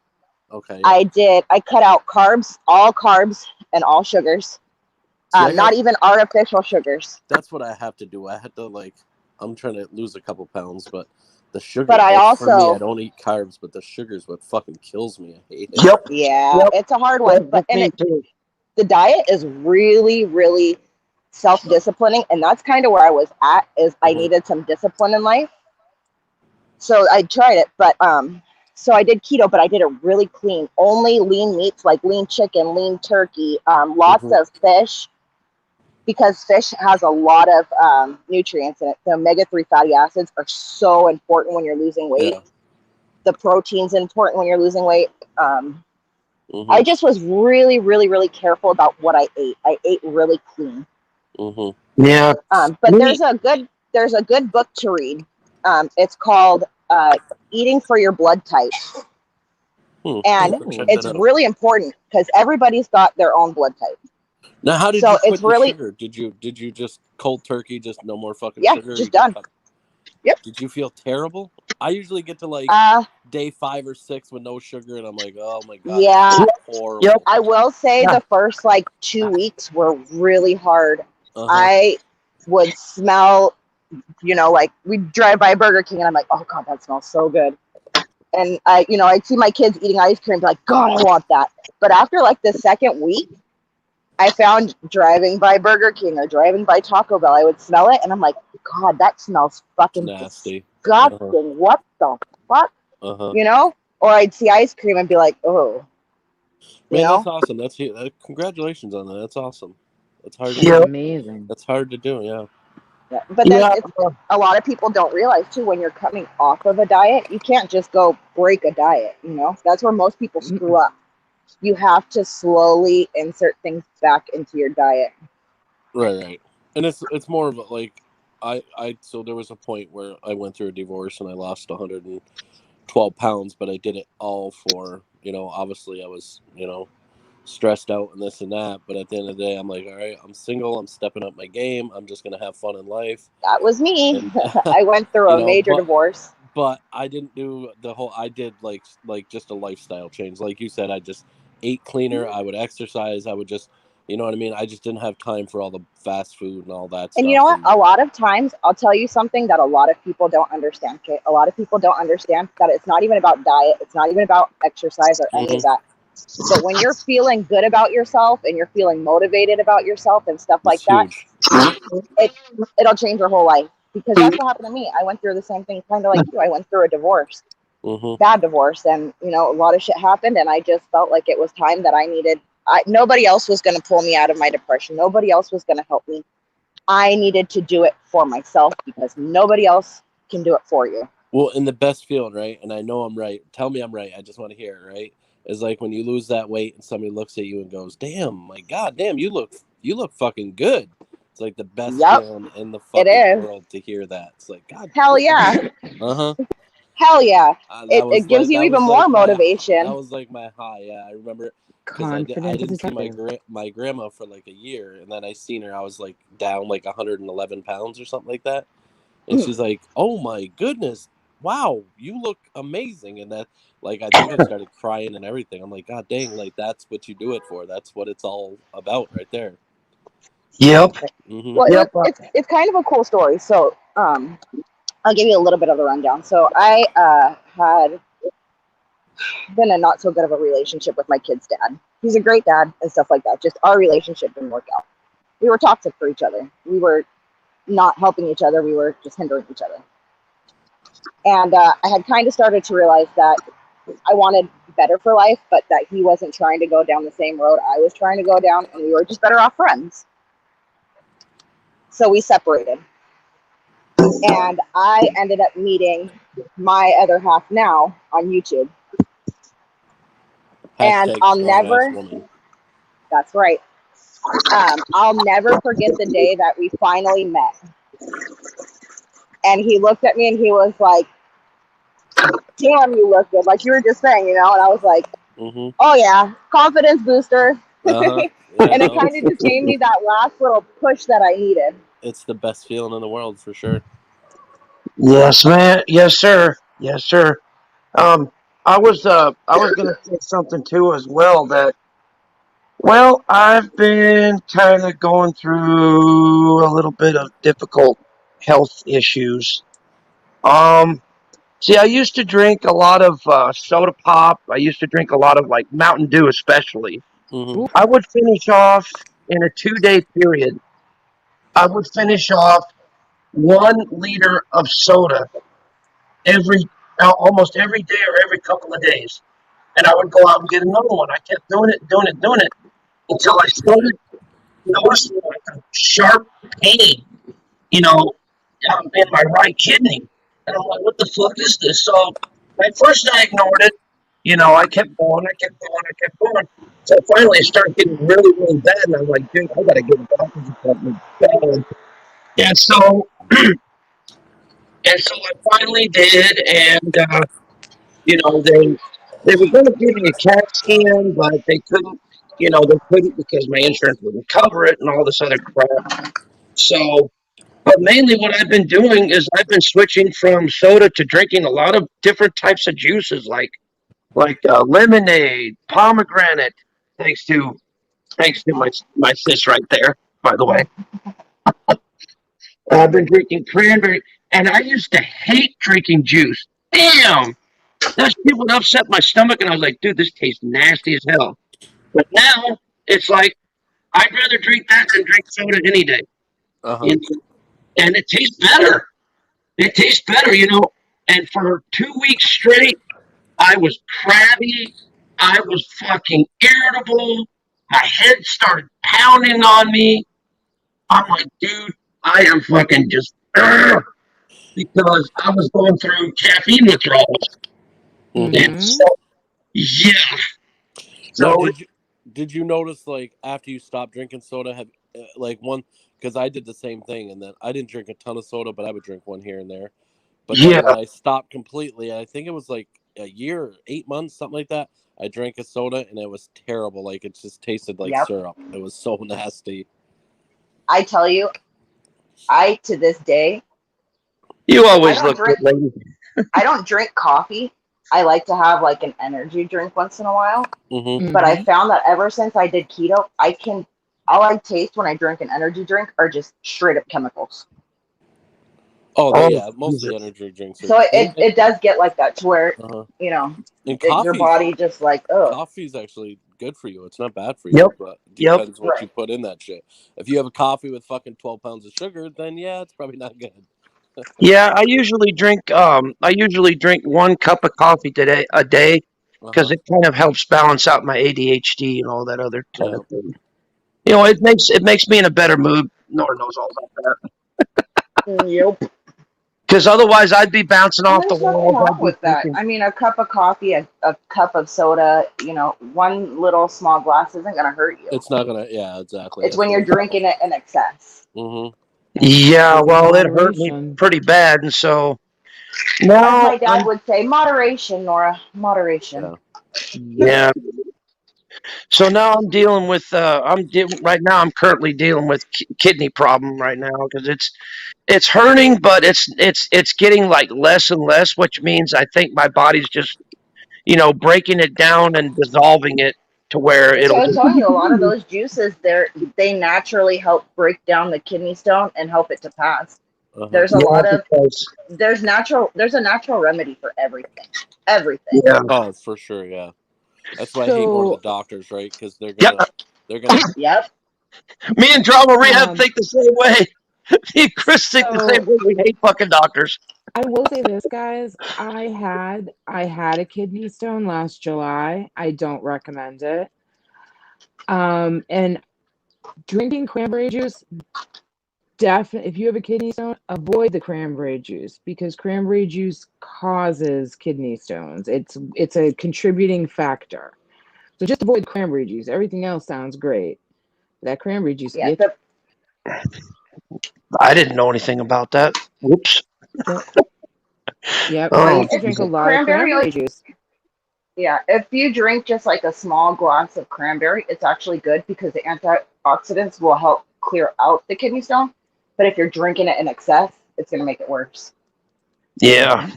Okay. Yeah. I cut out carbs, all carbs and all sugars. Not even artificial sugars. That's what I have to do. I had to I'm trying to lose a couple pounds, but the sugar. But for me, I don't eat carbs, but the sugar's what fucking kills me. I hate it. Yep. Yeah, it's a hard one. But the diet is really, really self-disciplining, and that's kind of where I was at. I needed some discipline in life, so I tried it. But so I did keto, but I did it really clean. Only lean meats like lean chicken, lean turkey, lots of fish, because fish has a lot of nutrients in it. The omega-3 fatty acids are so important when you're losing weight. Yeah. The protein's important when you're losing weight. I just was really, really, really careful about what I ate. I ate really clean. Yeah. But there's a good book to read. It's called Eating for Your Blood Type. And it's really important because everybody's got their own blood type. Now, how did you quit the sugar? Did you just cold turkey, just no more fucking sugar? Yeah, just done. Yep. Did you feel terrible? I usually get to like day 5 or 6 with no sugar, and I'm like, oh my god, Yeah. this is horrible. Yep. I will say Yeah. the first like 2 weeks were really hard. Uh-huh. I would smell, like we'd drive by Burger King and I'm like, oh God, that smells so good. And I'd see my kids eating ice cream, like, God, I want that. But after like the second week, I found driving by Burger King or driving by Taco Bell, I would smell it and I'm like, God, that smells fucking Nasty. disgusting. Uh-huh. What the fuck? Uh-huh. Or I'd see ice cream and be like, oh. Man, that's awesome. That's congratulations on that. That's awesome. That's hard to That's Yep. amazing. That's hard to do, yeah. Yeah. But then Yeah. a lot of people don't realize too, when you're coming off of a diet, you can't just go break a diet, That's where most people screw up. You have to slowly insert things back into your diet. Right. And it's more of a, like so there was a point where I went through a divorce and I lost 112 pounds, but I did it all for, obviously I was, stressed out and this and that, but at the end of the day I'm like, all right, I'm single, I'm stepping up my game, I'm just gonna have fun in life. That was me. And, I went through a major divorce. But I didn't do I did like just a lifestyle change. Like you said, I just ate cleaner, I would exercise, I would just, you know what I mean? I just didn't have time for all the fast food and all that stuff. And you know what? A lot of times, I'll tell you something that a lot of people don't understand, okay? A lot of people don't understand that it's not even about diet. It's not even about exercise or any of that. But when you're feeling good about yourself and you're feeling motivated about yourself and stuff like that, it'll change your whole life. Because that's what happened to me. I went through the same thing, kind of like you. I went through a divorce, bad divorce, and a lot of shit happened, and I just felt like it was time that nobody else was going to pull me out of my depression. Nobody else was going to help me. I needed to do it for myself because nobody else can do it for you. Well, in the best feeling, right? And I know I'm right. Tell me I'm right. I just want to hear it, right? Is like when you lose that weight and somebody looks at you and goes, "Damn, my God, damn, you look fucking good." It's like the best feeling in the fucking world to hear that. It's like, God, hell yeah. Hell yeah. It gives you even more motivation. That was like my high. Yeah, I remember because I didn't see my grandma for like a year, and then I seen her. I was like down like 111 pounds or something like that, and she's like, "Oh my goodness, wow, you look amazing." And that, like, I think I started crying and everything. I'm like, God dang, like that's what you do it for. That's what it's all about, right there. Yep. Well, it's kind of a cool story. So, I'll give you a little bit of a rundown. So I had been in not so good of a relationship with my kid's dad. He's a great dad and stuff like that. Just our relationship didn't work out. We were toxic for each other. We were not helping each other. We were just hindering each other. And I had kind of started to realize that I wanted better for life, but that he wasn't trying to go down the same road I was trying to go down, and we were just better off friends. So we separated. And I ended up meeting my other half now on YouTube. And I'll never, that's right. I'll never forget the day that we finally met. And he looked at me and he was like, damn, you look good. Like you were just saying, and I was like, oh yeah, confidence booster. And it kind of just gave me that last little push that I needed. It's the best feeling in the world for sure. Yes, man. Yes, sir. Yes, sir. I was gonna say something too as well that, well, I've been kind of going through a little bit of difficult health issues. See, I used to drink a lot of soda pop. I used to drink a lot of like Mountain Dew, especially. I would finish off in a 2-day period. I would finish off 1 liter of soda almost every day or every couple of days. And I would go out and get another one. I kept doing it until I started noticing like a sharp pain, in my right kidney. And I'm like, what the fuck is this? So at first I ignored it. I kept going. So finally it started getting really, really bad. And I was like, dude, I got to get a doctor's appointment. And so I finally did, and they were going to give me a CAT scan, but they couldn't. They couldn't because my insurance wouldn't cover it and all this other crap. So But mainly what I've been doing is I've been switching from soda to drinking a lot of different types of juices, like lemonade, pomegranate. Thanks to my sis right there, by the way. I've been drinking cranberry, and I used to hate drinking juice. Damn, that shit would upset my stomach, and I was like, dude, this tastes nasty as hell. But now it's like I'd rather drink that than drink soda any day. Uh-huh. You know? And it tastes better. It tastes better, you know. And for 2 weeks straight, I was crabby. I was fucking irritable. My head started pounding on me. I'm like, dude, I am fucking just because I was going through caffeine withdrawals. And so, yeah. Now, So did you notice, like, after you stopped drinking soda, have like one, because I did the same thing, and then I didn't drink a ton of soda, but I would drink one here and there. But then yeah, when I stopped completely, I think it was like a year or 8 months, something like that. I drank a soda and it was terrible. Like, it just tasted like Yep. syrup. It was so nasty. I tell you, I to this day, you always I don't look good, drink- lady. I don't drink coffee. I like to have like an energy drink once in a while. Mm-hmm. But I found that ever since I did keto, all I taste when I drink an energy drink are just straight up chemicals. Oh, Oh, yeah, mostly Jesus. energy drinks. So it does get like that to where, Uh-huh. you know, And your body just like, oh, coffee's actually good for you. It's not bad for you. Yep. But it Yep. depends what Right. you put in that shit. If you have a coffee with fucking 12 pounds of sugar, then yeah, it's probably not good. Yeah, I usually drink 1 cup of coffee a day because Uh-huh. it kind of helps balance out my ADHD and all that other kind Yeah. of thing. You know, it makes me in a better mood. Nora knows all about that. yep. Because otherwise, I'd be bouncing And off the there's nothing walls. wrong I'd be with that. thinking, I mean, a cup of coffee, a cup of soda, you know, one little small glass isn't going to hurt you. It's not gonna. Yeah, exactly. It's when you're drinking it in excess. Mm-hmm. yeah, With well, it hurt me moderation. pretty bad, and so As now, my dad would say, moderation, Nora, moderation. yeah. So now I'm dealing with. Right now. I'm currently dealing with kidney problem right now because it's hurting, but it's getting like less and less, which means I think my body's just breaking it down and dissolving it to where So it'll I was just. telling you, a lot of those juices, they naturally help break down the kidney stone and help it to pass. Uh-huh. There's a Yeah, lot of because- there's a natural remedy for everything. yeah. Oh, for sure. Yeah. That's why I hate going to So- the doctors, right? Because they're Yeah. gonna. They're gonna. Yep. Me and Drama Rehab Um, think the same way. Me and Chris think the So- same way. We hate fucking doctors. I will say this, guys. I had a kidney stone last July. I don't recommend it. And drinking cranberry juice, definitely. If you have a kidney stone, avoid the cranberry juice because cranberry juice causes kidney stones. It's a contributing factor. So just avoid cranberry juice. Everything else sounds great. That cranberry juice, Yeah. get I didn't know anything about that. Whoops. Yep. Oh, I used to drink a lot of Cranberry, cranberry juice. Yeah, if you drink just like a small glass of cranberry, it's actually good because the antioxidants will help clear out the kidney stone. But if you're drinking it in excess, it's going to make it worse. Yeah.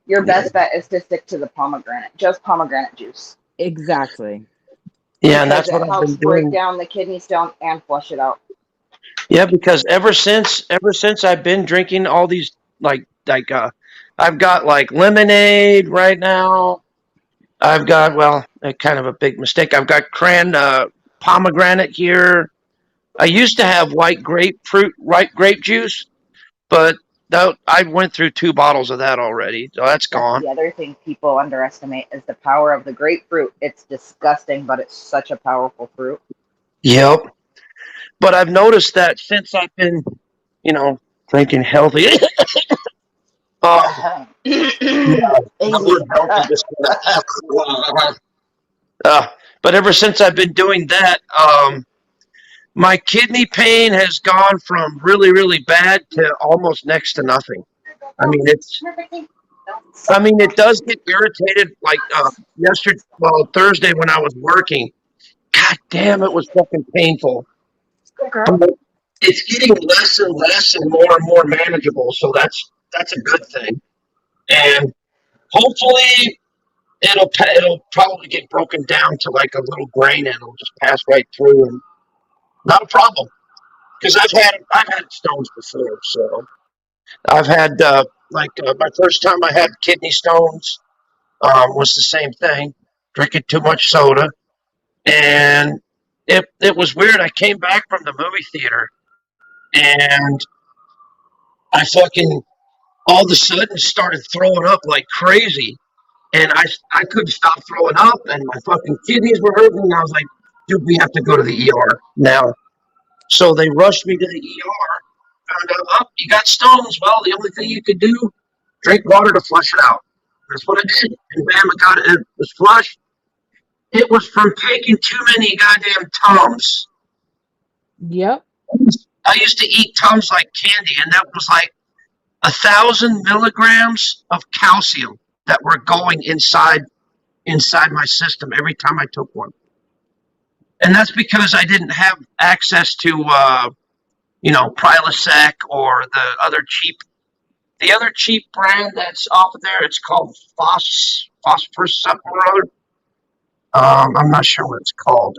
Your best bet is to stick to the pomegranate, just pomegranate juice. Exactly. Yeah, and that's Because what it I've helps been break doing. down the kidney stone and flush it out. Yeah, because ever since I've been drinking all these I've got like lemonade right now. I've got kind of a big mistake. I've got pomegranate here. I used to have white grape juice, but I went through 2 bottles of that already, so that's That's gone. the other thing people underestimate is the power of the grapefruit. It's disgusting, but it's such a powerful fruit. Yep. But I've noticed that since I've been, drinking healthy. But ever since I've been doing that, my kidney pain has gone from really, really bad to almost next to nothing. I mean, it does get irritated. Like Thursday when I was working, God damn, it was fucking painful. But it's getting less and less and more manageable. So that's a good thing. And hopefully it'll probably get broken down to like a little grain and it'll just pass right through and not a problem. Because I've had stones before, so I've had my first time I had kidney stones was the same thing, drinking too much soda, and it was weird. I came back from the movie theater and I fucking all of a sudden started throwing up like crazy, and I couldn't stop throwing up, and my fucking kidneys were hurting, and I was like, dude, we have to go to the ER now. So they rushed me to the ER. Found out, oh, you got stones. Well, the only thing you could do, drink water to flush it out. That's what I did. And bam, I got it. It was flushed. It was from taking too many goddamn Tums. Yep. I used to eat Tums like candy, and that was like 1,000 milligrams of calcium that were going inside my system every time I took one. And that's because I didn't have access to Prilosec or the other cheap brand that's off of there. It's called Phosphorus something or other. I'm not sure what it's called.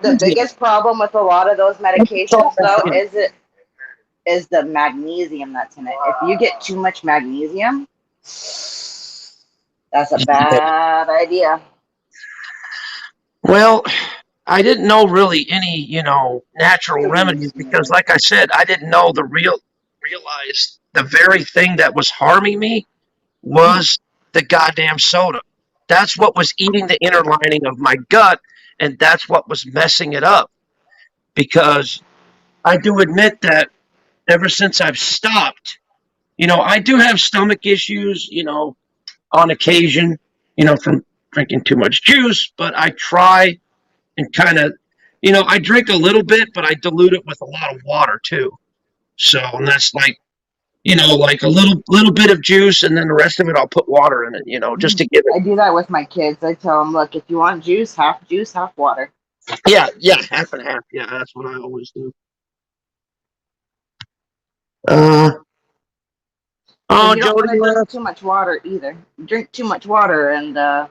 The biggest problem with a lot of those medications, though, is the magnesium that's in it. If you get too much magnesium, that's a bad idea. Well, I didn't know really any, natural remedies because, like I said, I didn't know realize the very thing that was harming me was the goddamn soda. That's what was eating the inner lining of my gut, and that's what was messing it up. Because I do admit that ever since I've stopped, I do have stomach issues, on occasion, from drinking too much juice, but I try and kind of, I drink a little bit, but I dilute it with a lot of water too. So, and that's like, like a little bit of juice, and then the rest of it I'll put water in it, just to give it. I do that with my kids. I tell them, look, if you want juice, half water. Yeah, half and half. Yeah, that's what I always do. You don't want to drink too much water either. Drink too much water and.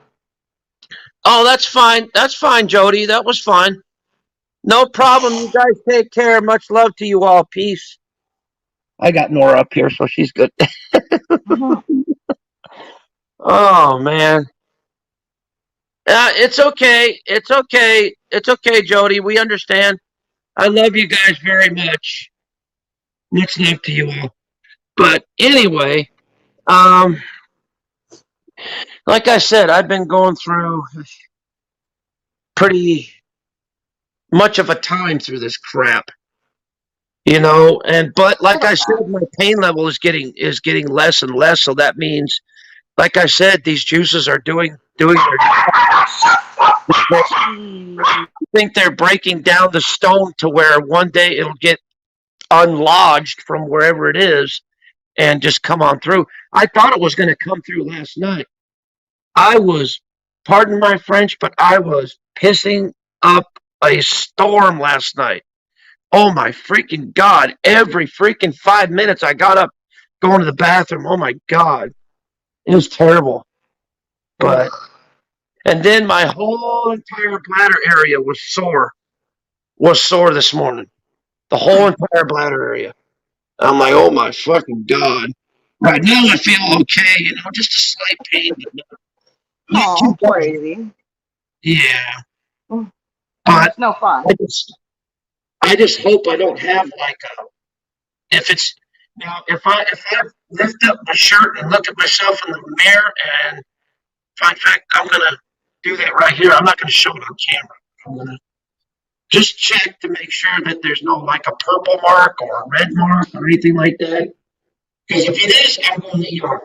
Oh, that's fine. That's fine, Jody. That was fine. No problem. You guys take care. Much love to you all. Peace. I got Nora up here, so she's good. Oh, man. It's okay. It's okay. It's okay, Jody. We understand. I love you guys very much. Much love to you all. But anyway, like I said, I've been going through pretty much of a time through this crap, but like I said, my pain level is getting less and less. So that means, like I said, these juices are doing their job. I think they're breaking down the stone to where one day it'll get unlodged from wherever it is and just come on through. I thought it was going to come through last night. I was, pardon my French, but I was pissing up a storm last night. Oh my freaking God. Every freaking 5 minutes I got up going to the bathroom. Oh my God. It was terrible. And then my whole entire bladder area was sore this morning. The whole entire bladder area. I'm like, oh my fucking God. Right now I feel okay, just a slight pain. Oh, crazy. Yeah. But But no fun. I just hope I don't have if I lift up my shirt and look at myself in the mirror, and in fact I'm gonna do that right here. I'm not gonna show it on camera. I'm gonna just check to make sure that there's no a purple mark or a red mark or anything like that. Because if it is, I'm going to ER.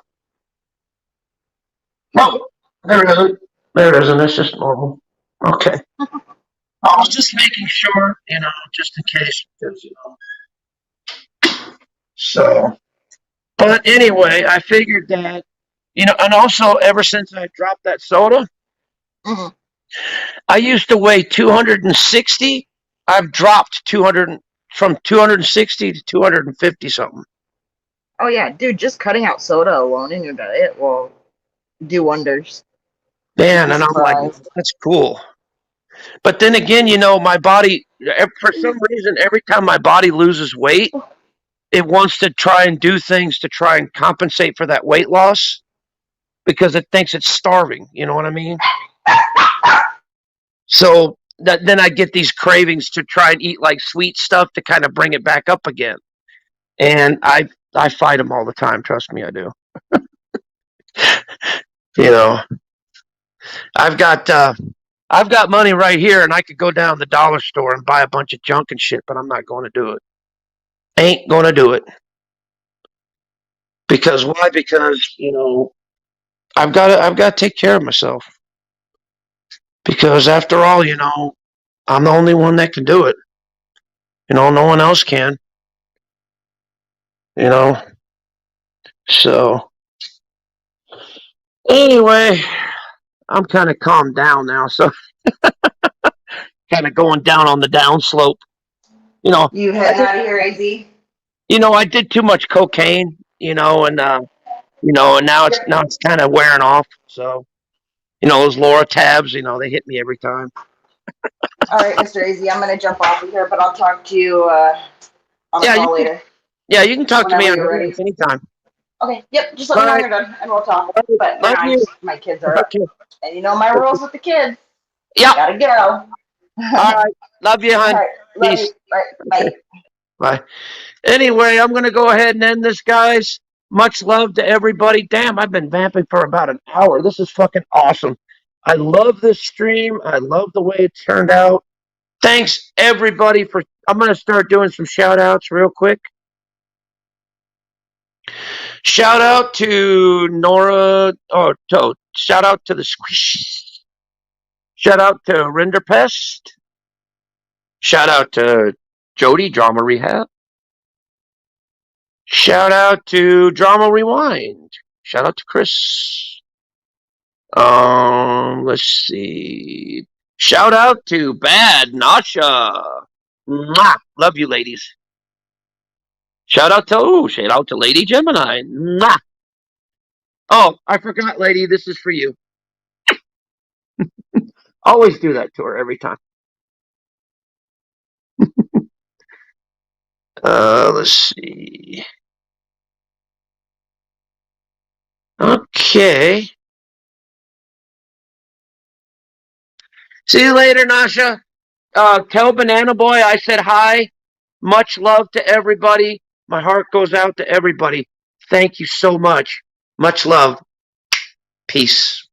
No, there it isn't. There it isn't. It's just normal. Okay. I was just making sure, just in case, because, So, but anyway, I figured that, and also ever since I dropped that soda, I used to weigh 260. I've dropped from 260 to 250 something. Oh yeah, dude, just cutting out soda alone in your diet will do wonders. Man, and I'm like, that's cool. But then again, my body, for some reason, every time my body loses weight, it wants to try and do things to try and compensate for that weight loss because it thinks it's starving. You know what I mean? So then I get these cravings to try and eat like sweet stuff to kind of bring it back up again. And I fight them all the time. Trust me, I do. I've got money right here, and I could go down to the dollar store and buy a bunch of junk and shit, but I'm not going to do it. Ain't going to do it. Because why? Because I've got to take care of myself. Because after all, I'm the only one that can do it. No one else can. So anyway, I'm kind of calmed down now, so kind of going down on the downslope. You heading out of here, AZ? I did too much cocaine, and now it's kind of wearing off. So, those Laura tabs, they hit me every time. All right, Mr. AZ, I'm gonna jump off of here, but I'll talk to you on the call later. Yeah, you can talk to me ready. anytime. Okay, yep, just let me know when you're done, and we'll talk. But now my kids are up, and my rules with the kids. Yeah, gotta go. All right, love you, hon. All right, love Peace. you. All right, bye. Bye. Anyway, I'm going to go ahead and end this, guys. Much love to everybody. Damn, I've been vamping for about an hour. This is fucking awesome. I love this stream. I love the way it turned out. Thanks, everybody, I'm going to start doing some shout-outs real quick. Shout out to Nora. Shout out to the Squish. Shout out to Renderpest. Shout out to Jody, Drama Rehab. Shout out to Drama Rewind. Shout out to Chris. Let's see. Shout out to Bad Nasha. Mwah! Love you, ladies. Shout out to Lady Gemini. Mwah! Oh, I forgot, lady. This is for you. Always do that to her every time. Let's see. Okay. See you later, Nasha. Tell Banana Boy I said hi. Much love to everybody. My heart goes out to everybody. Thank you so much. Much love. Peace.